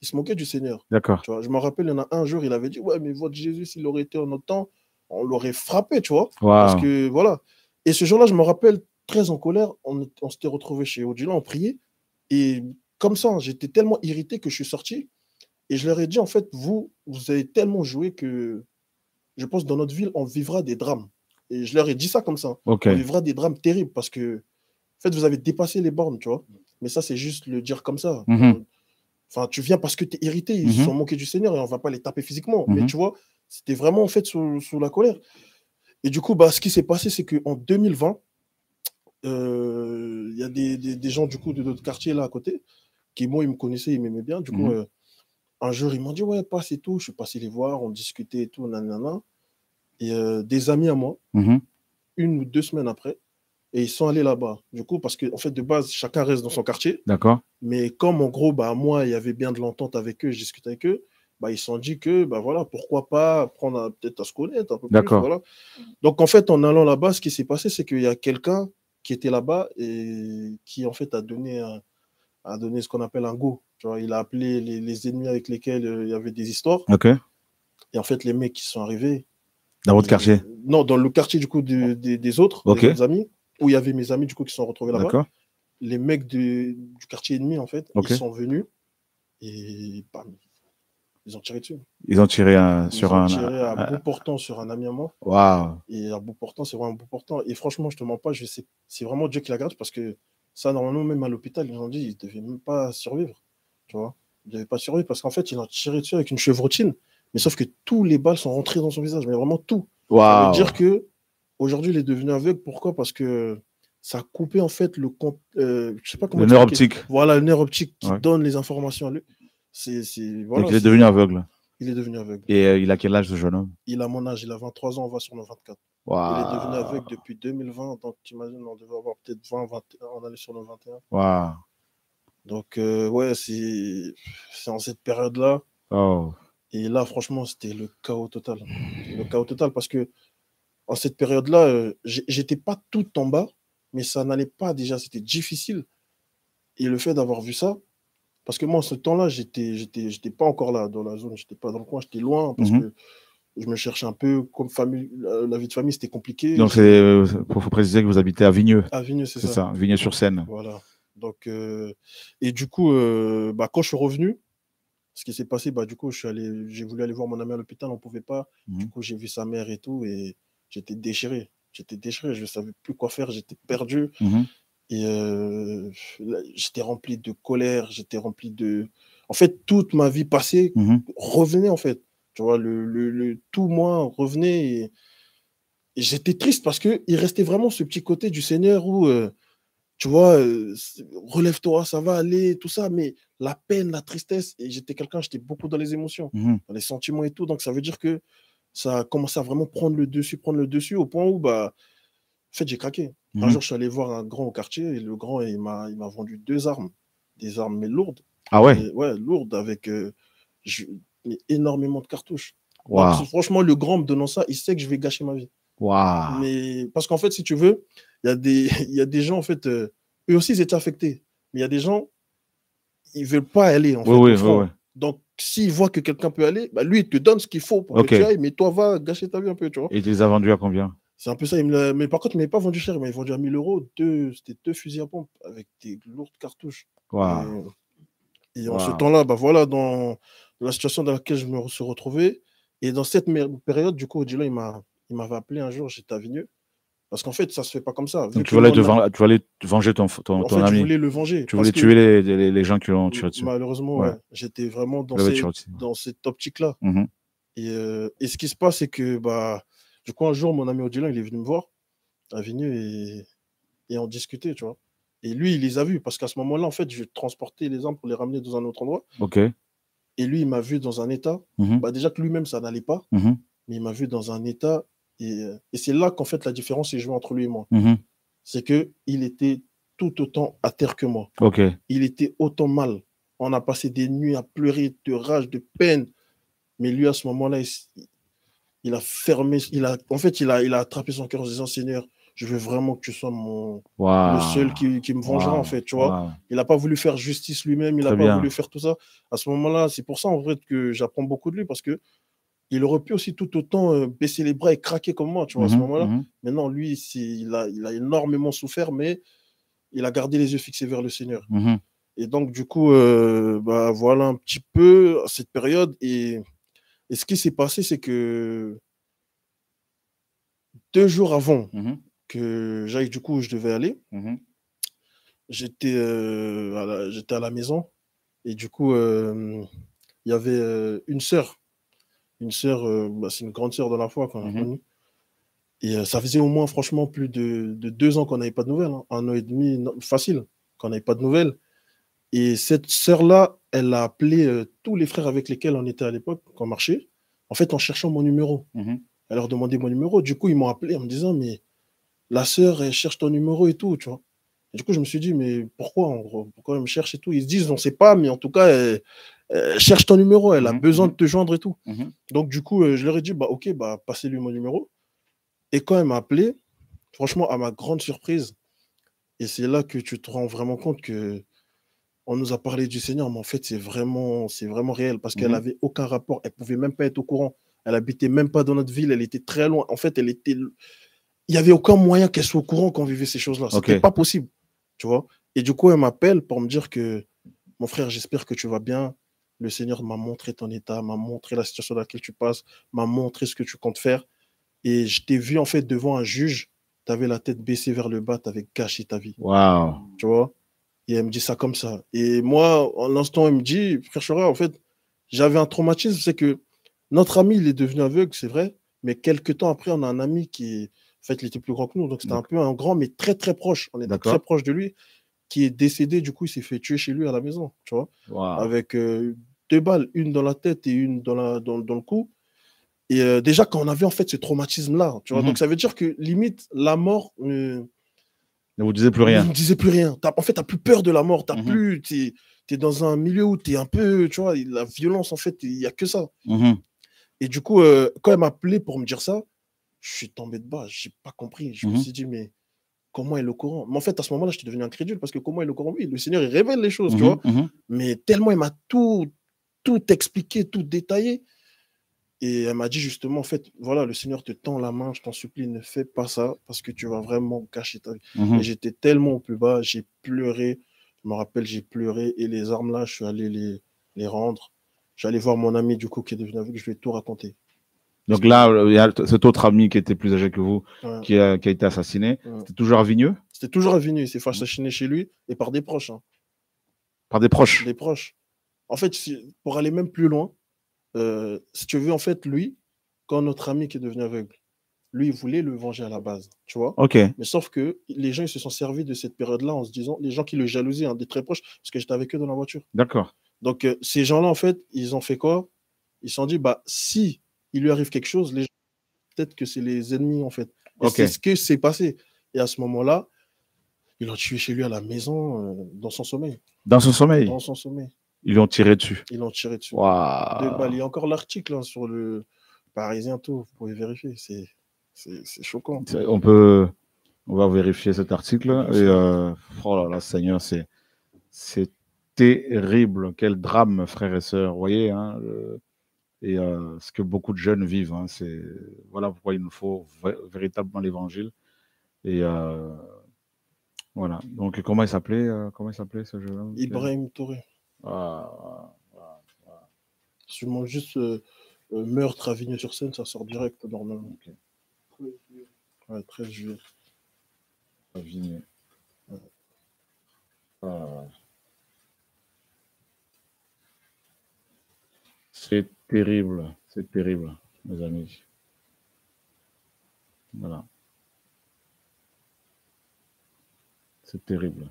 ils se moquaient du Seigneur. D'accord. Tu vois, je me rappelle, il y en a un jour, il avait dit, ouais, mais votre Jésus, s'il aurait été en notre temps, on l'aurait frappé, tu vois. Parce que, voilà. Et ce jour-là, je me rappelle, très en colère, on s'était retrouvés chez Odilon, on priait. Et comme ça, j'étais tellement irrité que je suis sorti. Et je leur ai dit, en fait, vous avez tellement joué que je pense dans notre ville, on vivra des drames. Et je leur ai dit ça comme ça. On vivra des drames terribles parce que, en fait, vous avez dépassé les bornes, tu vois. Mais ça, c'est juste le dire comme ça. Enfin, tu viens parce que tu es irrité, ils se sont moqués du Seigneur et on ne va pas les taper physiquement. Mais tu vois, c'était vraiment en fait sous la colère. Et du coup, ce qui s'est passé, c'est qu'en 2020, il y a des gens du coup de notre quartier là à côté qui, moi, ils me connaissaient, ils m'aimaient bien. Du coup, un jour, ils m'ont dit, ouais, passe et tout. Je suis passé les voir, on discutait et tout, nanana. Et des amis à moi, 1 ou 2 semaines après, et ils sont allés là-bas. Du coup, parce qu'en fait, de base, chacun reste dans son quartier. D'accord. Mais comme en gros, moi, il y avait bien de l'entente avec eux, je discutais avec eux, ils se sont dit que, voilà, pourquoi pas apprendre peut-être à se connaître un peu plus. Voilà. Donc, en fait, en allant là-bas, ce qui s'est passé, c'est qu'il y a quelqu'un qui était là-bas et qui, en fait, a donné a donné ce qu'on appelle un go. Tu vois, il a appelé les ennemis avec lesquels il y avait des histoires. Ok. Et en fait, les mecs qui sont arrivés. Dans votre quartier? Non, dans le quartier du coup des autres, Ok. des autres amis, où il y avait mes amis du coup qui sont retrouvés là-bas. D'accord. Les mecs du quartier ennemi, en fait, Ok. ils sont venus et bam, ils ont tiré dessus. Ils ont tiré Ils ont tiré à bout portant sur un ami à moi. Waouh. Et à bout portant, c'est vraiment à bout portant. Et franchement, je te mens pas, c'est vraiment Dieu qui la garde parce que ça, normalement, même à l'hôpital, ils nous ont dit qu'ils ne devaient même pas survivre. Tu vois, ils ne devaient pas survivre parce qu'en fait, ils ont tiré dessus avec une chevrotine. Mais sauf que tous les balles sont rentrées dans son visage, mais vraiment tout. Wow. Ça veut dire qu'aujourd'hui, il est devenu aveugle. Pourquoi? Parce que ça a coupé en fait je sais pas comment le nerf optique. Voilà, le nerf optique qui Ouais. donne les informations à lui. Voilà, donc il est devenu aveugle. Il est devenu aveugle. Et il a quel âge ce jeune homme? Il a mon âge, il a 23 ans, on va sur nos 24. Wow. Il est devenu aveugle depuis 2020, donc t'imagines, on devait avoir peut-être 20, 21, on allait sur nos 21. Wow. Donc ouais, c'est en cette période-là. Oh. Et là, franchement, c'était le chaos total. Le chaos total parce que en cette période-là, j'étais pas tout en bas, mais ça n'allait pas déjà, c'était difficile. Et le fait d'avoir vu ça, parce que moi, en ce temps-là, j'étais pas encore là dans la zone, j'étais pas dans le coin, j'étais loin parce que je me cherchais un peu comme famille. La vie de famille, c'était compliqué. Donc, il faut préciser que vous habitez à Vigneux. À Vigneux, c'est ça. ça. Vigneux-sur-Seine. Voilà. Donc, et du coup, quand je suis revenu, ce qui s'est passé, du coup, j'ai voulu aller voir mon ami à l'hôpital, on ne pouvait pas. Du coup, j'ai vu sa mère et tout, et j'étais déchiré. Je ne savais plus quoi faire, j'étais perdu. Et j'étais rempli de colère, j'étais rempli de... En fait, toute ma vie passée revenait, en fait. Tu vois, tout moi revenait et j'étais triste parce qu'il restait vraiment ce petit côté du Seigneur où, tu vois, relève-toi, ça va aller, tout ça, mais la peine, la tristesse, et j'étais beaucoup dans les émotions, dans les sentiments et tout, donc ça veut dire que ça a commencé à vraiment prendre le dessus au point où, en fait, j'ai craqué. Un jour, je suis allé voir un grand au quartier et le grand, il m'a vendu des armes mais lourdes. Ah ouais? Ouais, lourdes avec mais énormément de cartouches. Wow. Donc, franchement, le grand me donnant ça, il sait que je vais gâcher ma vie. Wow. Mais parce qu'en fait, si tu veux, il y a des gens, en fait, eux aussi, ils étaient affectés. Mais il y a des gens, ils ne veulent pas aller, en fait, au front. Donc, s'ils voient que quelqu'un peut aller, lui, il te donne ce qu'il faut pour que tu ailles, mais toi, va gâcher ta vie un peu, tu vois. Et il les a vendus à combien? C'est un peu ça. Mais par contre, il ne m'avait pas vendu cher. Il m'avait vendu à 1 000 euros. C'était 2 fusils à pompe avec des lourdes cartouches. Wow. Et en ce temps-là, voilà, dans la situation dans laquelle je me suis retrouvé. Et dans cette période, du coup, Odila, il m'avait appelé un jour, j'étais à Vigneux. Parce qu'en fait, ça ne se fait pas comme ça. Donc, tu voulais te venger ton ami. Je voulais le venger. Tu voulais tuer les gens qui l'ont tiré dessus. Malheureusement, ouais. J'étais vraiment dans cette optique-là. Et ce qui se passe, c'est que, du coup, un jour, mon ami Odila, il est venu me voir à Vigneux et on discutait, tu vois. Et lui, il les a vus parce qu'à ce moment-là, en fait, je transportais les armes pour les ramener dans un autre endroit. Ok. Et lui, il m'a vu dans un état. Déjà que lui-même, ça n'allait pas. Mais il m'a vu dans un état. Et c'est là qu'en fait, la différence est jouée entre lui et moi. C'est qu'il était tout autant à terre que moi. Ok. Il était autant mal. On a passé des nuits à pleurer de rage, de peine. Mais lui, à ce moment-là, il a fermé. Il a attrapé son cœur en se disant, Seigneur, je veux vraiment que tu sois le seul qui me vengera, en fait, tu vois. Il n'a pas voulu faire justice lui-même, il n'a pas voulu faire tout ça. À ce moment-là, c'est pour ça, en fait, que j'apprends beaucoup de lui, parce que il aurait pu aussi tout autant baisser les bras et craquer comme moi, tu vois, à ce moment-là. Mais non, lui, il a énormément souffert, mais il a gardé les yeux fixés vers le Seigneur. Et donc, du coup, voilà un petit peu cette période. Et ce qui s'est passé, c'est que 2 jours avant que j'aille, du coup, où je devais aller, j'étais à la maison. Et du coup, il y avait une sœur. Une sœur, c'est une grande sœur de la foi qu'on a connue. Et ça faisait au moins, franchement, plus de 2 ans qu'on n'avait pas de nouvelles. 1 an et demi, facile, qu'on n'avait pas de nouvelles. Et cette sœur-là, elle a appelé tous les frères avec lesquels on était à l'époque, qu'on marchait, en fait, en cherchant mon numéro. Elle leur demandait mon numéro. Du coup, ils m'ont appelé en me disant, mais la sœur, elle cherche ton numéro et tout, tu vois. Et du coup, je me suis dit, mais pourquoi, en gros, pourquoi elle me cherche et tout? Ils se disent, on ne sait pas, mais en tout cas, elle cherche ton numéro, elle a besoin de te joindre et tout. Donc, du coup, je leur ai dit, ok, passez-lui mon numéro. Et quand elle m'a appelé, franchement, à ma grande surprise, et c'est là que tu te rends vraiment compte que, on nous a parlé du Seigneur, mais en fait, c'est vraiment réel parce qu'elle n'avait aucun rapport. Elle ne pouvait même pas être au courant. Elle habitait même pas dans notre ville. Elle était très loin. En fait, il n'y avait aucun moyen qu'elle soit au courant qu'on vivait ces choses-là. C'était pas possible, tu vois. Et du coup, elle m'appelle pour me dire que, mon frère, j'espère que tu vas bien. Le Seigneur m'a montré ton état, m'a montré la situation dans laquelle tu passes, m'a montré ce que tu comptes faire. Et je t'ai vu, en fait, devant un juge. Tu avais la tête baissée vers le bas, tu avais gâché ta vie. Waouh. Tu vois. Et elle me dit ça comme ça. Et moi, en l'instant, elle me dit, frère Chora, en fait, j'avais un traumatisme, c'est que notre ami, il est devenu aveugle, c'est vrai, mais quelques temps après, on a un ami qui, en fait, il était plus grand que nous, donc c'était un peu un grand, mais très, très proche. On était très proche de lui, qui est décédé, du coup, il s'est fait tuer chez lui à la maison, tu vois, avec 2 balles, une dans la tête et une dans le cou. Et déjà, quand on avait, en fait, ce traumatisme-là, tu vois, donc ça veut dire que, limite, la mort... ne vous disait plus rien. Ne me disait plus rien. En fait, tu n'as plus peur de la mort. Tu es dans un milieu où tu es un peu, tu vois, la violence, en fait, il n'y a que ça. Et du coup, quand elle m'a appelé pour me dire ça, je suis tombé de bas. Je n'ai pas compris. Je me suis dit, mais comment est le Coran? Mais en fait, à ce moment-là, j'étais devenu incrédule parce que comment est le Coran? Oui, le Seigneur, il révèle les choses, tu vois. Mais tellement il m'a tout expliqué, tout détaillé. Et elle m'a dit justement, en fait, voilà, le Seigneur te tend la main, je t'en supplie, ne fais pas ça parce que tu vas vraiment gâcher ta vie. Et j'étais tellement au plus bas, j'ai pleuré. Je me rappelle, j'ai pleuré et les armes là, je suis allé les rendre. Je suis allé voir mon ami du coup qui est devenu aveugle, je lui ai tout raconté. Donc là, il y a cet autre ami qui était plus âgé que vous, qui a été assassiné. C'était toujours à Vigneux? C'était toujours à Vigneux, il s'est fait assassiner chez lui et par des proches. Par des proches? Des proches. En fait, pour aller même plus loin, si tu veux, en fait, lui, quand notre ami qui est devenu aveugle, lui, il voulait le venger à la base, tu vois. Mais sauf que les gens, ils se sont servis de cette période-là en se disant, les gens qui le jalousaient, des très proches, parce que j'étais avec eux dans la voiture. D'accord. Donc, ces gens-là, en fait, ils ont fait quoi? Ils se sont dit, bah, si il lui arrive quelque chose, les gens, peut-être que c'est les ennemis, en fait. Et c'est ce qui s'est passé. Et à ce moment-là, ils l'ont tué chez lui à la maison, dans son sommeil. Dans son sommeil? Dans son sommeil. Ils l'ont tiré dessus? Ils l'ont tiré dessus. Wow. 2 balles. Il y a encore l'article sur le Parisien, tout. Vous pouvez vérifier. C'est choquant. On va vérifier cet article. Et oh là là, Seigneur, c'est terrible. Quel drame, frères et sœurs. Vous voyez, hein, et ce que beaucoup de jeunes vivent. Hein, voilà pourquoi il nous faut véritablement l'évangile. Et voilà. Donc, comment il s'appelait ce jeu-là? Ibrahim Touré. Si je mange juste meurtre à Vigneux-sur-Seine, ça sort direct normalement. 13 juillet. Vigneux. C'est terrible, mes amis. Voilà. C'est terrible.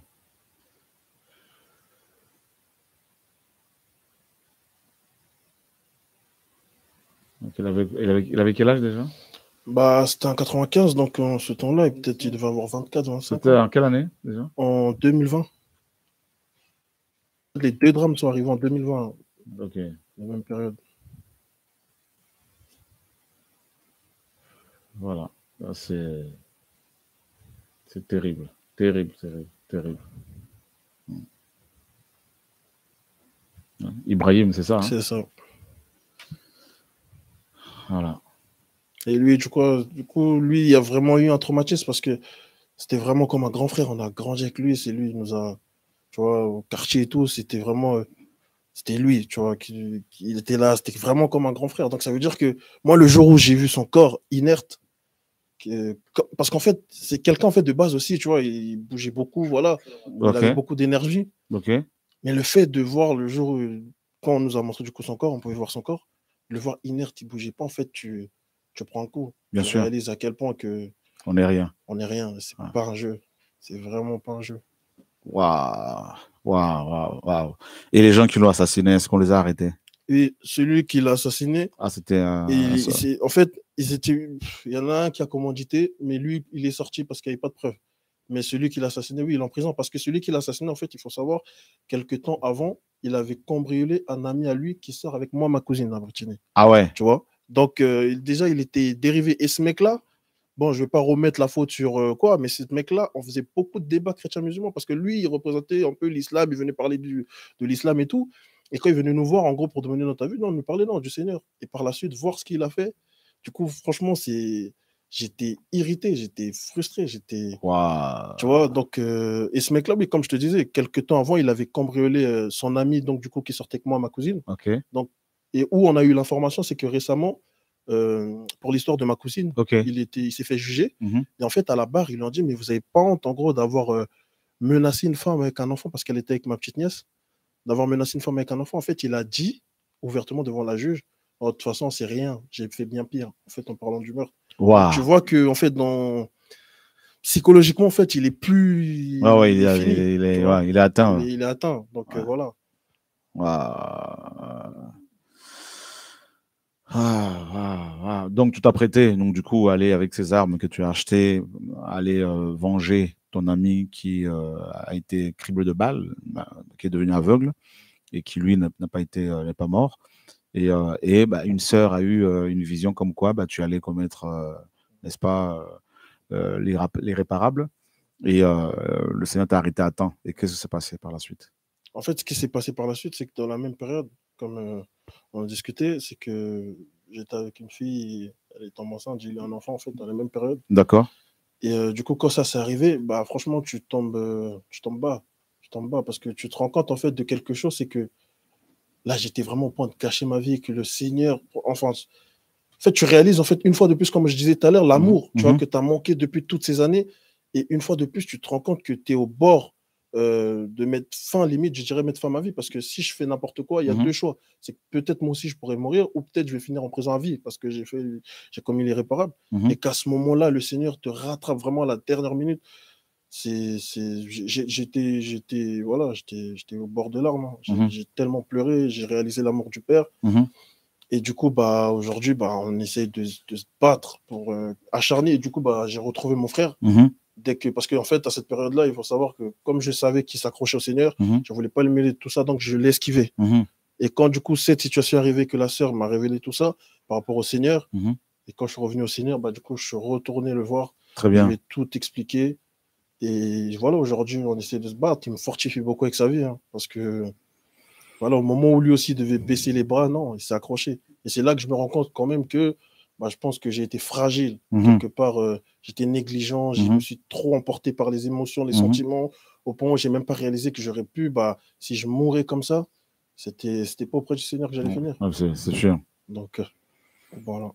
Donc il avait quel âge déjà? Bah, c'était en 95, donc en ce temps-là, peut-être il devait avoir 24, 25. C'était en quelle année déjà? En 2020. Les 2 drames sont arrivés en 2020. Ok. La même période. Voilà. C'est terrible. Terrible. Ibrahim, c'est ça? Hein? C'est ça. Voilà. Et lui, du coup, lui, il a vraiment eu un traumatisme parce que c'était vraiment comme un grand frère. On a grandi avec lui. C'est lui qui nous a, tu vois, au quartier et tout. C'était vraiment, c'était lui, tu vois, qui était là. C'était vraiment comme un grand frère. Donc ça veut dire que moi, le jour où j'ai vu son corps inerte, parce qu'en fait, c'est quelqu'un en fait de base aussi, tu vois, il bougeait beaucoup, voilà, il avait beaucoup d'énergie. Mais le fait de voir le jour où, quand on nous a montré du coup son corps, on pouvait voir son corps, le voir inerte, il bougeait pas, en fait, tu prends un coup. Bien sûr. Tu réalises à quel point que on n'est rien. On n'est rien. C'est pas un jeu. C'est vraiment pas un jeu. Waouh. Et les gens qui l'ont assassiné, est-ce qu'on les a arrêtés? Et celui qui l'a assassiné. C'était en fait, il y en a un qui a commandité, mais lui, il est sorti parce qu'il n'y avait pas de preuves. Mais celui qui l'a assassiné, oui, il est en prison. Parce que celui qui l'a assassiné, en fait, il faut savoir, quelques temps avant, il avait cambriolé un ami à lui qui sort avec moi, ma cousine, à Martinique. Ah ouais. Tu vois. Donc, déjà, il était dérivé. Et ce mec-là, bon, je vais pas remettre la faute sur quoi, mais ce mec-là, on faisait beaucoup de débats chrétiens-musulmans parce que lui, il représentait un peu l'islam, il venait parler de l'islam et tout. Et quand il venait nous voir, en gros, pour demander notre avis, non, il nous parlait non, du Seigneur. Et par la suite, voir ce qu'il a fait, du coup, franchement, j'étais irrité, j'étais frustré, Waouh. tu vois, donc, et ce mec-là, oui, comme je te disais, quelques temps avant, il avait cambriolé son ami, donc, du coup, qui sortait avec moi, ma cousine. Ok. Donc, et où on a eu l'information, c'est que récemment, pour l'histoire de ma cousine, Ok. il s'est fait juger. Mhm. Et en fait, à la barre, ils lui ont dit, mais vous n'avez pas honte, en gros, d'avoir menacé une femme avec un enfant parce qu'elle était avec ma petite nièce, d'avoir menacé une femme avec un enfant. En fait, il a dit ouvertement devant la juge, oh, de toute façon, c'est rien, j'ai fait bien pire, en fait, en parlant du meurtre. Waouh. Tu vois que, en fait, psychologiquement, en fait, il est Ah ouais, il est fini. il est atteint. Il est atteint. Donc, Ouais. voilà. Waouh. Donc, tu t'apprêtais, donc, du coup, à aller avec ces armes que tu as achetées, aller venger ton ami qui a été criblé de balles, qui est devenu aveugle et qui, lui, n'a n'est pas mort. Et une sœur a eu une vision comme quoi tu allais commettre, n'est-ce pas, l'irréparable. Et le Seigneur t'a arrêté à temps. Et qu'est-ce qui s'est passé par la suite? En fait, ce qui s'est passé par la suite, c'est que dans la même période, comme on a discuté, c'est que j'étais avec une fille, elle est tombée enceinte, j'ai eu un enfant, en fait, dans la même période. D'accord. Et du coup, quand ça s'est arrivé, franchement, tu tombes bas. Tu tombes bas parce que tu te rends compte, en fait, de quelque chose, c'est que là, j'étais vraiment au point de cacher ma vie, que le Seigneur, enfin, en fait, tu réalises, en fait, une fois de plus, comme je disais tout à l'heure, l'amour, tu vois, que tu as manqué depuis toutes ces années. Et une fois de plus, tu te rends compte que tu es au bord de mettre fin, limite, je dirais mettre fin à ma vie, parce que si je fais n'importe quoi, il y a deux choix. C'est que peut-être moi aussi, je pourrais mourir, ou peut-être je vais finir en prison à vie, parce que j'ai commis l'irréparable. Et qu'à ce moment-là, le Seigneur te rattrape vraiment à la dernière minute. J'étais au bord de larmes. J'ai tellement pleuré, j'ai réalisé la mort du père. Et du coup, aujourd'hui, on essaye de se battre pour acharner. Et du coup, j'ai retrouvé mon frère. Parce qu'en fait, à cette période-là, il faut savoir que comme je savais qu'il s'accrochait au Seigneur, je ne voulais pas le mêler de tout ça, donc je l'esquivais. Et quand du coup, cette situation est arrivée, que la sœur m'a révélé tout ça par rapport au Seigneur, et quand je suis revenu au Seigneur, du coup, je suis retourné le voir. Très bien. Je lui ai tout expliqué. Et voilà, aujourd'hui, on essaie de se battre. Il me fortifie beaucoup avec sa vie. Parce que, voilà, au moment où lui aussi devait baisser les bras, non, il s'est accroché. Et c'est là que je me rends compte quand même que je pense que j'ai été fragile. Quelque part, j'étais négligent. Je me suis trop emporté par les émotions, les sentiments, au point où je n'ai même pas réalisé que j'aurais pu, si je mourais comme ça, c'était pas auprès du Seigneur que j'allais finir. C'est sûr. Donc, voilà.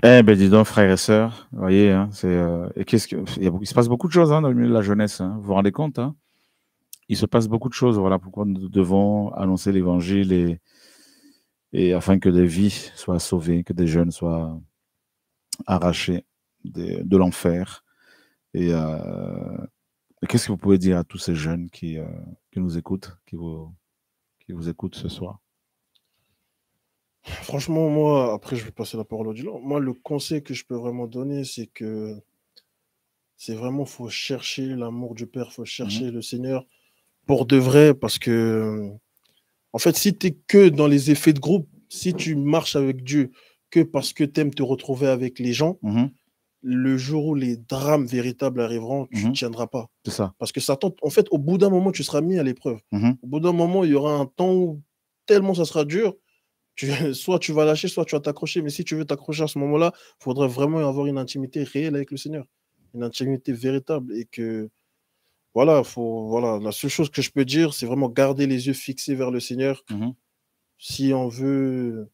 Eh ben, dis donc, frères et sœurs, vous voyez, il se passe beaucoup de choses dans le milieu de la jeunesse. Vous vous rendez compte, il se passe beaucoup de choses. Voilà pourquoi nous devons annoncer l'évangile et afin que des vies soient sauvées, que des jeunes soient arrachés de l'enfer. Et qu'est-ce que vous pouvez dire à tous ces jeunes qui nous écoutent, qui vous écoutent ce soir? Franchement, moi, après, je vais passer la parole au Dylan. Moi, le conseil que je peux vraiment donner, c'est que c'est vraiment, faut chercher l'amour du Père, faut chercher le Seigneur pour de vrai, parce que, en fait, si tu es que dans les effets de groupe, si tu marches avec Dieu que parce que tu aimes te retrouver avec les gens, le jour où les drames véritables arriveront, tu ne tiendras pas. C'est ça. Parce que Satan, en fait, au bout d'un moment, tu seras mis à l'épreuve. Au bout d'un moment, il y aura un temps où tellement ça sera dur, soit tu vas lâcher, soit tu vas t'accrocher. Mais si tu veux t'accrocher à ce moment-là, il faudrait vraiment avoir une intimité réelle avec le Seigneur. Une intimité véritable. Et que, voilà, la seule chose que je peux dire, c'est vraiment garder les yeux fixés vers le Seigneur. Si on veut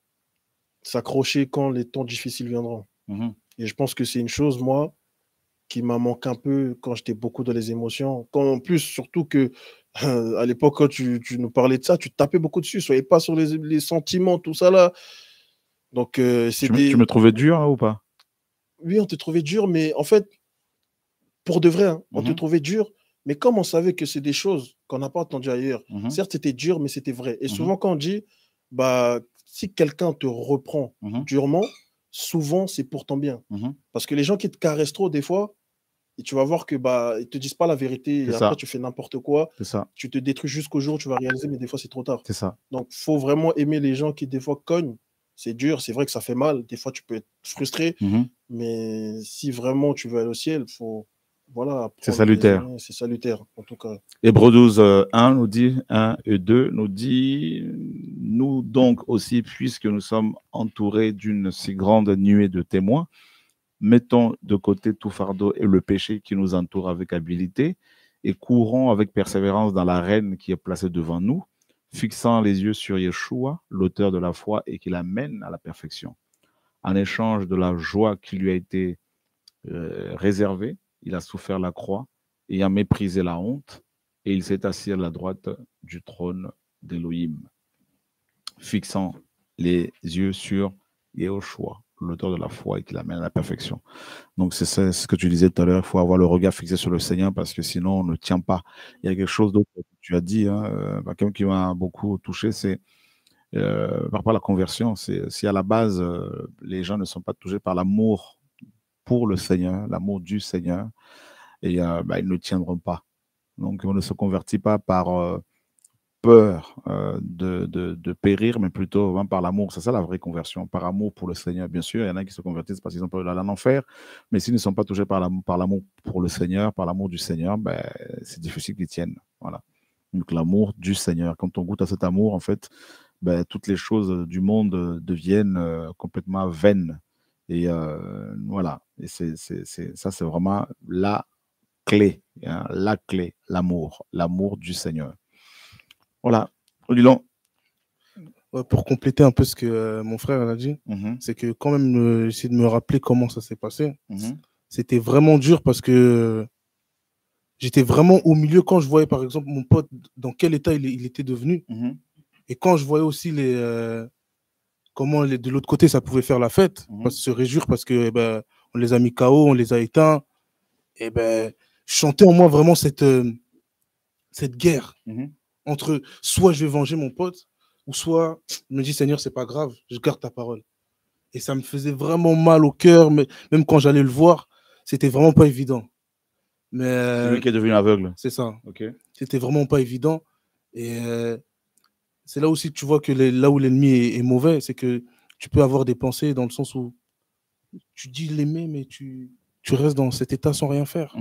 s'accrocher quand les temps difficiles viendront. Et je pense que c'est une chose, moi, qui m'a manqué un peu quand j'étais beaucoup dans les émotions. En plus, surtout que à l'époque, quand tu nous parlais de ça, tu tapais beaucoup dessus. Soyez pas sur les sentiments, tout ça là. Donc, tu me trouvais dur ou pas? Oui, on te trouvait dur, mais en fait, pour de vrai, on te trouvait dur. Mais comme on savait que c'est des choses qu'on n'a pas entendues ailleurs, certes, c'était dur, mais c'était vrai. Et souvent, quand on dit, si quelqu'un te reprend durement, souvent, c'est pour ton bien. Parce que les gens qui te caressent trop, des fois, et tu vas voir que ils te disent pas la vérité et après tu fais n'importe quoi. Tu te détruis jusqu'au jour où tu vas réaliser, mais des fois c'est trop tard. C'est ça. Donc faut vraiment aimer les gens qui des fois cognent c'est dur, c'est vrai que ça fait mal. Des fois, tu peux être frustré, mais si vraiment tu veux aller au ciel, il faut. Voilà, c'est salutaire. C'est salutaire, en tout cas. Hébreux 12, 1 nous dit, 1 et 2 nous dit, nous donc aussi, puisque nous sommes entourés d'une si grande nuée de témoins, mettons de côté tout fardeau et le péché qui nous entoure avec habileté et courons avec persévérance dans l'arène qui est placée devant nous, fixant les yeux sur Yeshua, l'auteur de la foi et qui l'amène à la perfection. En échange de la joie qui lui a été réservée, il a souffert la croix, ayant méprisé la honte, et il s'est assis à la droite du trône d'Élohim, fixant les yeux sur Yeshua, l'auteur de la foi et qui l'amène à la perfection. Donc c'est ce que tu disais tout à l'heure, il faut avoir le regard fixé sur le Seigneur parce que sinon on ne tient pas. Il y a quelque chose d'autre que tu as dit, quelqu'un qui m'a beaucoup touché, c'est par rapport à la conversion, c'est si à la base les gens ne sont pas touchés par l'amour pour le Seigneur, l'amour du Seigneur, et ils ne tiendront pas. Donc on ne se convertit pas par peur de périr, mais plutôt par l'amour. C'est ça la vraie conversion, par amour pour le Seigneur. Bien sûr, il y en a qui se convertissent parce qu'ils ont peur d'aller en enfer, mais s'ils ne sont pas touchés par l'amour pour le Seigneur, par l'amour du Seigneur, c'est difficile qu'ils tiennent. Voilà. Donc l'amour du Seigneur. Quand on goûte à cet amour, en fait, toutes les choses du monde deviennent complètement vaines. Et voilà. Et ça, c'est vraiment la clé, l'amour du Seigneur. Voilà. Odilon. Pour compléter un peu ce que mon frère a dit, c'est que quand même, j'essaie de me rappeler comment ça s'est passé. C'était vraiment dur parce que j'étais vraiment au milieu quand je voyais, par exemple, mon pote, dans quel état il était devenu. Et quand je voyais aussi comment de l'autre côté, ça pouvait faire la fête, se réjouir parce que on les a mis KO, on les a éteints. Et je chantais en moi vraiment cette guerre entre soit je vais venger mon pote, ou soit je me dis Seigneur, c'est pas grave, je garde ta parole. Et ça me faisait vraiment mal au cœur, mais même quand j'allais le voir, c'était vraiment pas évident. C'est lui qui est devenu aveugle. C'est ça. Okay. C'était vraiment pas évident. Et c'est là aussi que tu vois que là où l'ennemi est mauvais, c'est que tu peux avoir des pensées dans le sens où tu dis l'aimer, mais tu restes dans cet état sans rien faire.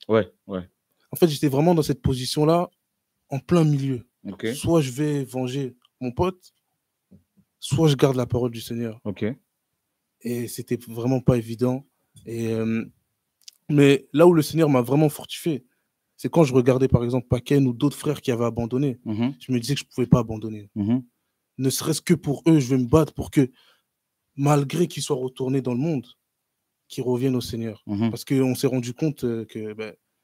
Ouais. En fait, j'étais vraiment dans cette position-là, en plein milieu. Okay. Soit je vais venger mon pote, soit je garde la parole du Seigneur. Okay. Et c'était vraiment pas évident. Et mais là où le Seigneur m'a vraiment fortifié, c'est quand je regardais par exemple Paken ou d'autres frères qui avaient abandonné. Je me disais que je ne pouvais pas abandonner. Ne serait-ce que pour eux, je vais me battre pour que, malgré qu'ils soient retournés dans le monde, qu'ils reviennent au Seigneur. Parce qu'on s'est rendu compte qu'il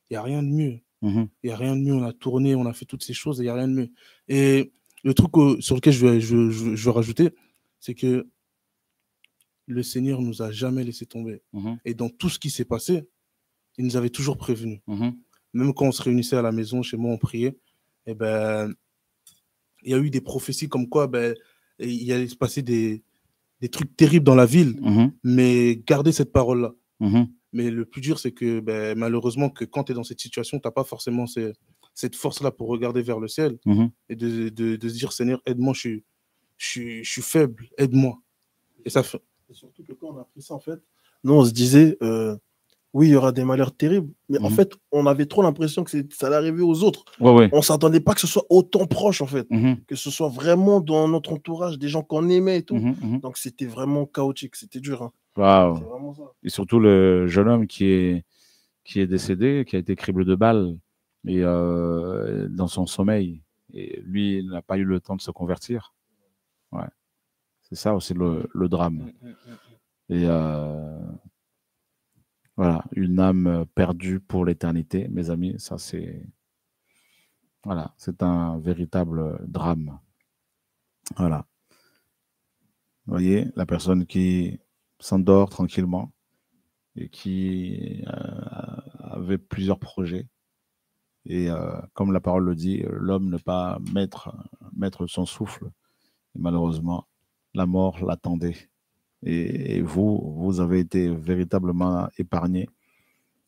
n'y a rien de mieux. Il n'y a rien de mieux. On a tourné, on a fait toutes ces choses et il n'y a rien de mieux. Et le truc sur lequel je veux rajouter, c'est que le Seigneur ne nous a jamais laissé tomber. Et dans tout ce qui s'est passé, il nous avait toujours prévenus. Même quand on se réunissait à la maison, chez moi, on priait, et il y a eu des prophéties comme quoi il allait se passer des trucs terribles dans la ville, mais gardez cette parole-là. Mais le plus dur, c'est que malheureusement, que quand tu es dans cette situation, tu n'as pas forcément cette force-là pour regarder vers le ciel et de se dire, Seigneur, aide-moi, je suis faible, aide-moi. Et ça fait... Et surtout que quand on a pris ça, en fait, nous, on se disait, oui, il y aura des malheurs terribles, mais en fait, on avait trop l'impression que ça allait arriver aux autres. Ouais. On ne s'attendait pas que ce soit autant proche, en fait, que ce soit vraiment dans notre entourage, des gens qu'on aimait et tout. Donc, c'était vraiment chaotique, c'était dur. Wow. C'est vraiment ça. Et surtout le jeune homme qui est décédé, qui a été criblé de balles et dans son sommeil. Et lui, il n'a pas eu le temps de se convertir. Ouais. C'est ça aussi le drame. Et voilà, une âme perdue pour l'éternité, mes amis, ça c'est un véritable drame. Voilà. Vous voyez, la personne qui s'endort tranquillement et qui avait plusieurs projets. Et comme la parole le dit, l'homme ne pas mettre son souffle. Et malheureusement, la mort l'attendait. Et vous avez été véritablement épargnés.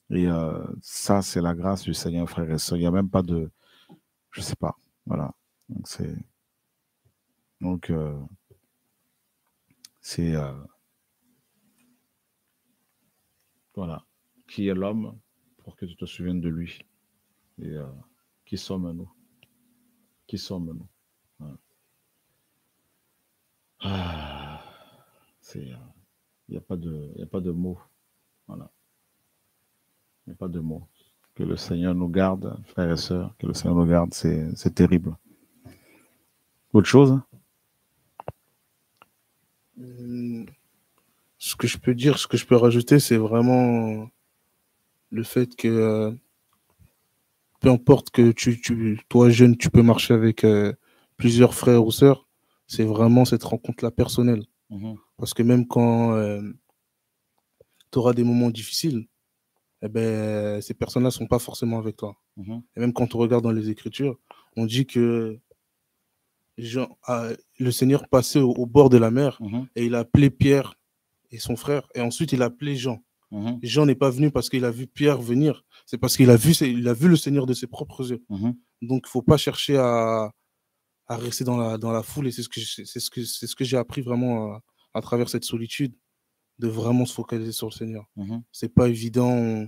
Et ça, c'est la grâce du Seigneur, frères et sœurs. Il n'y a même pas de... Je ne sais pas. Voilà. Donc, C'est voilà. Qui est l'homme pour que tu te souviennes de lui? Et qui sommes-nous? Qui sommes-nous? Voilà. Ah, il n'y a pas de mots. Voilà. Il n'y a pas de mots. Que le Seigneur nous garde, frères et sœurs, que le Seigneur nous garde, c'est terrible. Autre chose? Ce que je peux dire, ce que je peux rajouter, c'est vraiment le fait que peu importe que toi jeune, tu peux marcher avec plusieurs frères ou sœurs, c'est vraiment cette rencontre-là personnelle. Parce que même quand tu auras des moments difficiles, eh ben, ces personnes-là ne sont pas forcément avec toi. Et même quand on regarde dans les Écritures, on dit que le Seigneur passait au bord de la mer et il a appelé Pierre et son frère, et ensuite il a appelé Jean. Jean n'est pas venu parce qu'il a vu Pierre venir, c'est parce qu'il a vu le Seigneur de ses propres yeux. Donc il ne faut pas chercher à rester dans la foule, et c'est ce que j'ai appris vraiment à travers cette solitude, de vraiment se focaliser sur le Seigneur. C'est pas évident,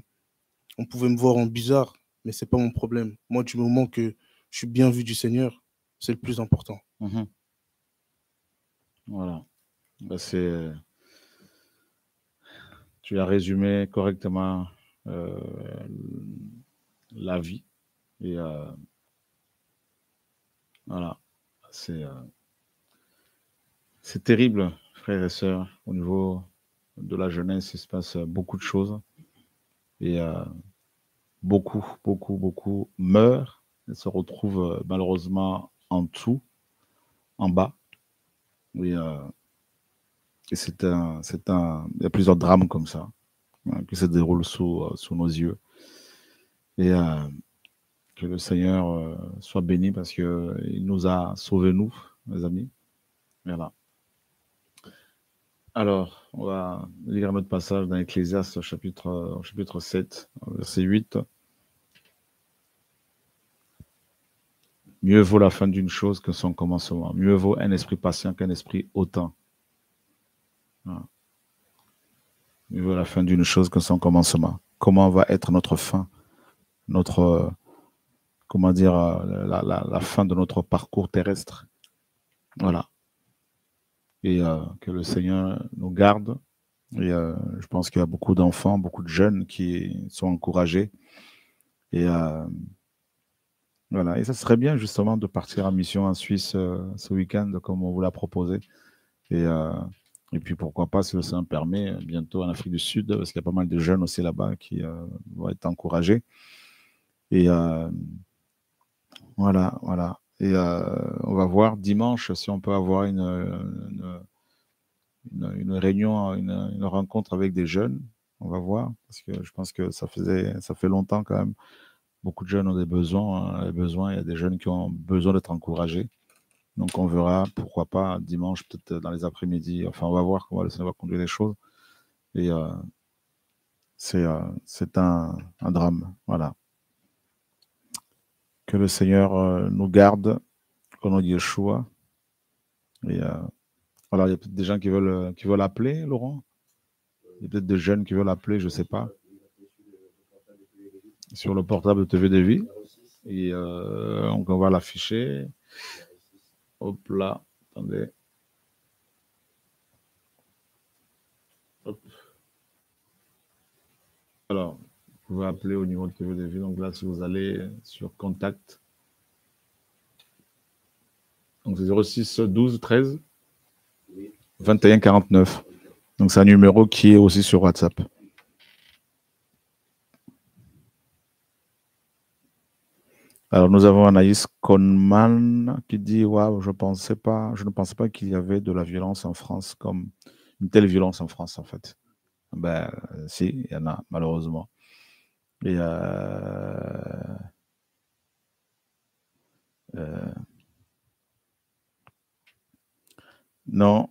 on pouvait me voir en bizarre, mais c'est pas mon problème. Moi, du moment que je suis bien vu du Seigneur, c'est le plus important. Voilà. Ben, tu as résumé correctement la vie. Et voilà. C'est terrible, frères et sœurs. Au niveau de la jeunesse, il se passe beaucoup de choses. Et beaucoup meurent et se retrouvent malheureusement en dessous, en bas. Et il y a plusieurs drames comme ça qui se déroulent sous nos yeux. Et que le Seigneur soit béni parce qu'il nous a sauvés, nous, mes amis. Voilà. Alors, on va lire notre passage dans Ecclésiaste, chapitre 7, verset 8. Mieux vaut la fin d'une chose que son commencement. Mieux vaut un esprit patient qu'un esprit hautain. Voilà. Mieux vaut la fin d'une chose que son commencement. Comment va être notre fin, notre, comment dire, la fin de notre parcours terrestre. Voilà. Et que le Seigneur nous garde. Et je pense qu'il y a beaucoup d'enfants, beaucoup de jeunes qui sont encouragés. Et voilà. Et ça serait bien justement de partir en mission en Suisse ce week-end, comme on vous l'a proposé. Et puis pourquoi pas, si le Seigneur permet, bientôt en Afrique du Sud, parce qu'il y a pas mal de jeunes aussi là-bas qui vont être encouragés. Et voilà. Et on va voir dimanche si on peut avoir une réunion, une rencontre avec des jeunes. On va voir, parce que je pense que ça fait longtemps quand même. Beaucoup de jeunes ont des besoins. Il y a des jeunes qui ont besoin d'être encouragés. Donc on verra, pourquoi pas, dimanche, peut-être dans les après-midi. Enfin, on va voir comment le Seigneur va conduire les choses. Et c'est un drame. Voilà. Que le Seigneur nous garde, au nom de Yeshua. Et voilà, il y a peut-être des gens qui veulent appeler, Laurent. Il y a peut-être des jeunes qui veulent appeler, je ne sais pas. Sur le portable de TV de Vie. Et donc on va l'afficher. Hop là, attendez. Hop. Alors, vous pouvez appeler au niveau de TV de Vie. Donc là, si vous allez sur Contact, donc c'est 06 12 13 21 49. Donc c'est un numéro qui est aussi sur WhatsApp. Alors nous avons Anaïs Conman qui dit waouh, je ne pensais pas qu'il y avait de la violence en France, comme une telle violence en France en fait. Ben si, il y en a malheureusement. Et non,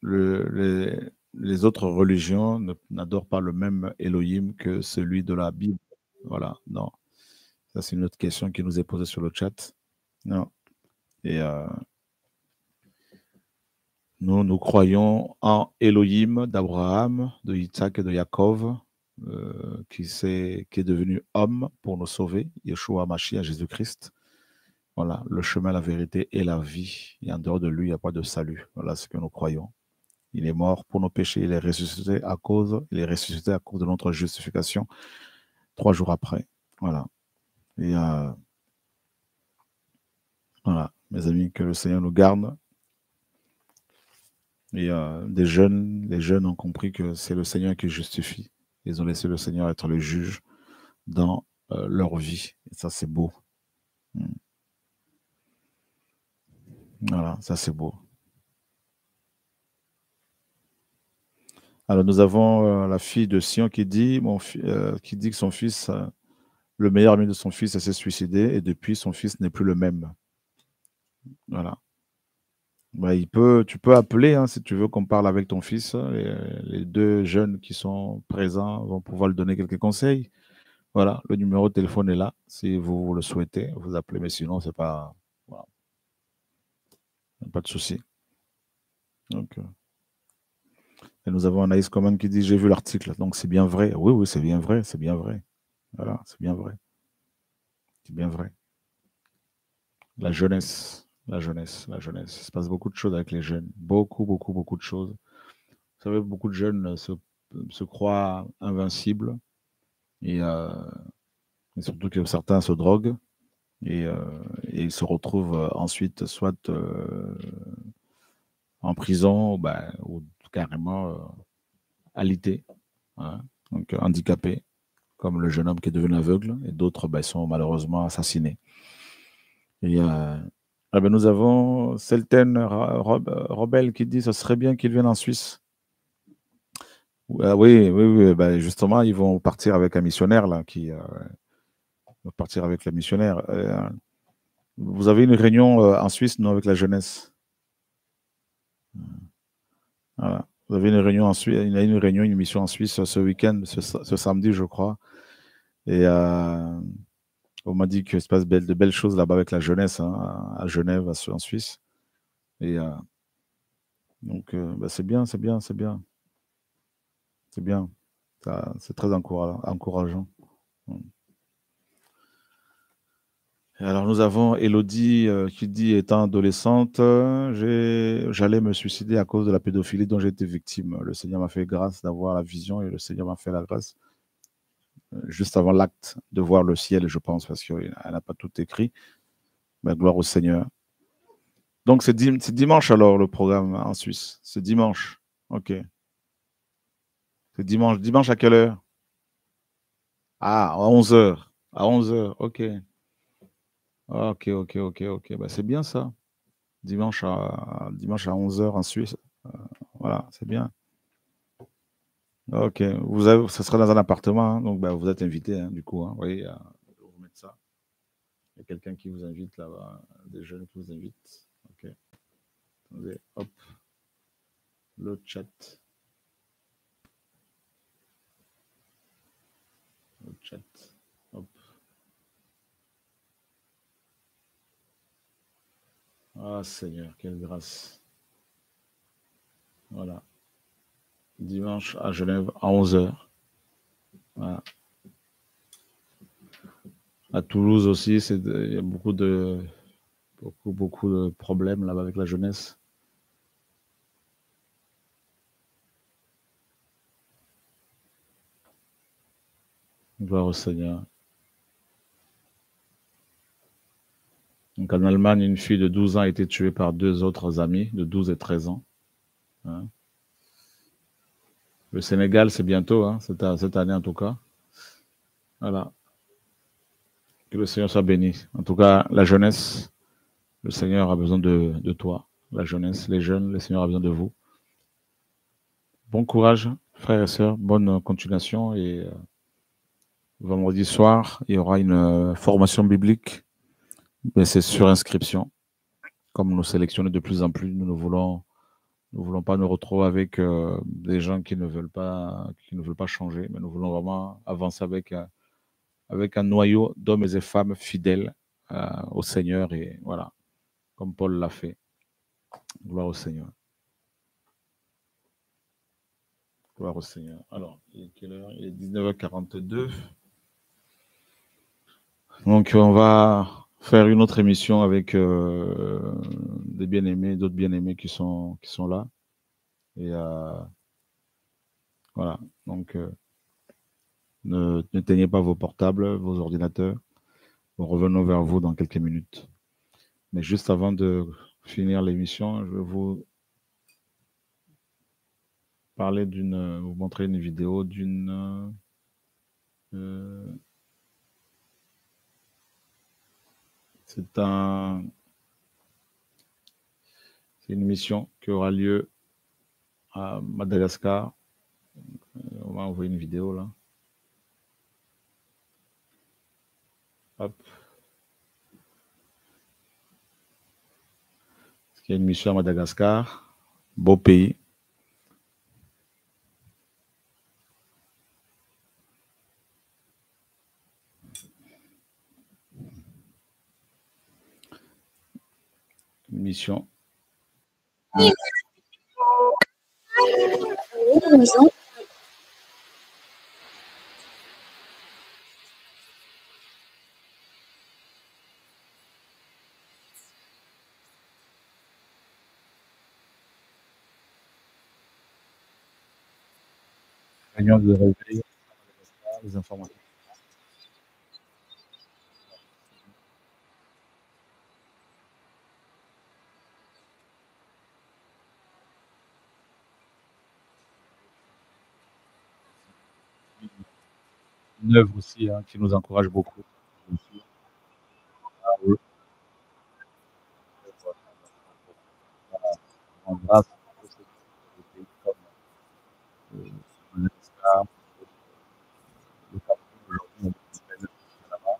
les autres religions n'adorent pas le même Elohim que celui de la Bible. Voilà, non. Ça, c'est une autre question qui nous est posée sur le chat. Non. Et Nous croyons en Elohim d'Abraham, de Isaac et de Jacob, qui est devenu homme pour nous sauver, Yeshua Mashiach, Jésus-Christ. Voilà, le chemin, la vérité et la vie. Et en dehors de lui, il n'y a pas de salut. Voilà ce que nous croyons. Il est mort pour nos péchés, il est ressuscité à cause de notre justification 3 jours après. Voilà. Et voilà, mes amis, que le Seigneur nous garde. Et les jeunes ont compris que c'est le Seigneur qui justifie. Ils ont laissé le Seigneur être le juge dans leur vie. Et ça, c'est beau. Voilà, ça, c'est beau. Alors, nous avons la fille de Sion qui dit que son fils, le meilleur ami de son fils, s'est suicidé et depuis, son fils n'est plus le même. Voilà. Bah, tu peux appeler hein, si tu veux qu'on parle avec ton fils. Les 2 jeunes qui sont présents vont pouvoir lui donner quelques conseils. Voilà, le numéro de téléphone est là. Si vous le souhaitez, vous appelez, mais sinon, c'est pas. Voilà. Pas de souci. Donc, et nous avons Anaïs Coman qui dit j'ai vu l'article, donc c'est bien vrai. Oui, oui, c'est bien vrai, c'est bien vrai. Voilà, c'est bien vrai. C'est bien vrai. La jeunesse. Il se passe beaucoup de choses avec les jeunes. Beaucoup, beaucoup, beaucoup de choses. Vous savez, beaucoup de jeunes se croient invincibles et surtout que certains se droguent et ils se retrouvent ensuite soit en prison ou carrément alités, hein, donc handicapés, comme le jeune homme qui est devenu aveugle, et d'autres sont malheureusement assassinés. Et nous avons Selten Robel qui dit ce serait bien qu'ils viennent en Suisse. Oui, justement, ils vont partir avec un missionnaire là, qui va partir avec le missionnaire. Vous avez une réunion en Suisse, nous, avec la jeunesse. Voilà. Vous avez une réunion en Suisse, il y a une réunion, une mission en Suisse ce week-end, ce samedi, je crois. Et on m'a dit qu'il se passe de belles choses là-bas avec la jeunesse, hein, à Genève, en Suisse. Et donc, c'est bien. C'est bien. C'est très encourageant. Et alors, nous avons Elodie qui dit, étant adolescente, j'allais me suicider à cause de la pédophilie dont j'ai été victime. Le Seigneur m'a fait grâce d'avoir la vision et le Seigneur m'a fait la grâce juste avant l'acte de voir le ciel, je pense, parce qu'elle n'a pas tout écrit. Mais gloire au Seigneur. Donc, c'est dimanche alors le programme en Suisse. C'est dimanche. OK. C'est dimanche. Dimanche à quelle heure? Ah, à 11h. À 11h. OK. OK. C'est bien ça. Dimanche à 11h en Suisse. Voilà, c'est bien. OK. Ça sera dans un appartement, hein, donc vous êtes invité, hein, du coup. Hein, vous voyez, je vais vous mettre ça. Il y a quelqu'un qui vous invite là-bas, des jeunes qui vous invitent. OK. Attendez, hop. Le chat. Le chat. Hop. Ah Seigneur, quelle grâce. Voilà. Dimanche à Genève à 11h. Voilà. À Toulouse aussi, il y a beaucoup de problèmes là-bas avec la jeunesse. Gloire au Seigneur. Donc en Allemagne, une fille de 12 ans a été tuée par 2 autres amis de 12 et 13 ans. Hein. Le Sénégal, c'est bientôt, hein, cette année en tout cas. Voilà. Que le Seigneur soit béni. En tout cas, la jeunesse, le Seigneur a besoin de toi. La jeunesse, les jeunes, le Seigneur a besoin de vous. Bon courage, frères et sœurs. Bonne continuation. Et vendredi soir, il y aura une formation biblique. Mais c'est sur inscription. Comme nous sélectionnons de plus en plus, nous ne voulons pas nous retrouver avec des gens qui ne veulent pas changer, mais nous voulons vraiment avancer avec un noyau d'hommes et femmes fidèles au Seigneur, et voilà, comme Paul l'a fait. Gloire au Seigneur. Gloire au Seigneur. Alors, il est quelle heure? Il est 19h42. Donc, on va faire une autre émission avec des bien-aimés, d'autres bien-aimés qui sont là. Et voilà. Donc, n'éteignez pas vos portables, vos ordinateurs. Nous revenons vers vous dans quelques minutes. Mais juste avant de finir l'émission, je vais vous vous montrer une vidéo d'une c'est une mission qui aura lieu à Madagascar. On va envoyer une vidéo là. Hop. Il y a une mission à Madagascar, beau pays. Une mission. Réunion de réveil, les informations. Une œuvre aussi qui nous encourage beaucoup. En grâce à des pays comme Madagascar, le Cameroun, aujourd'hui, on est là-bas.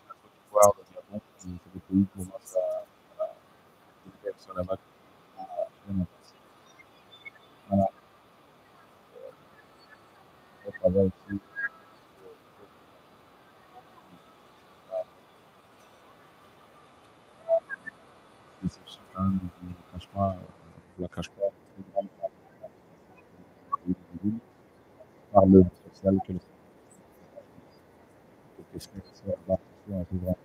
La Côte d'Ivoire, le Gabon, c'est des pays qui commencent à sur là-bas. Voilà. On travaille aussi. Déception quand même, je ne cache pas, je la cache pas. Par le social que le question qui soit un peu grand.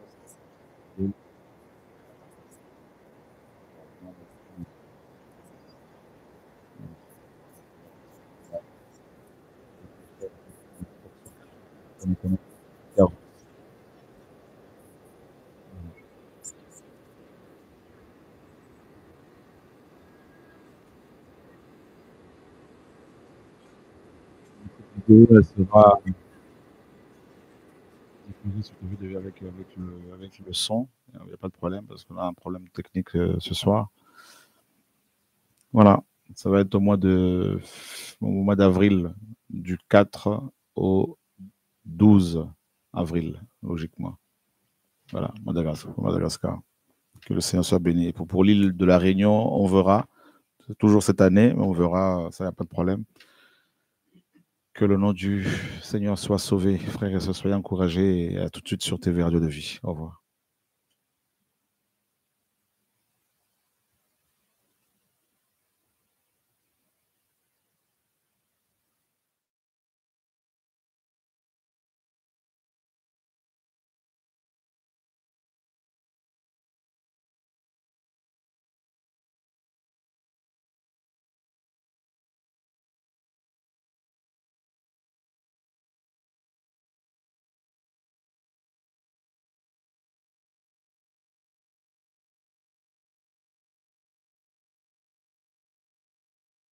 Vidéo, elle sera diffusée sur TV avec le son. Il n'y a pas de problème parce qu'on a un problème technique ce soir. Voilà, ça va être au mois d'avril, du 4 au 12 avril, logiquement. Voilà, Madagascar. Que le Seigneur soit béni. Et pour l'île de la Réunion, on verra. C'est toujours cette année, mais on verra, ça n'y a pas de problème. Que le nom du Seigneur soit sauvé. Frères et sœurs, soyez encouragés et à tout de suite sur TV Radio de Vie. Au revoir.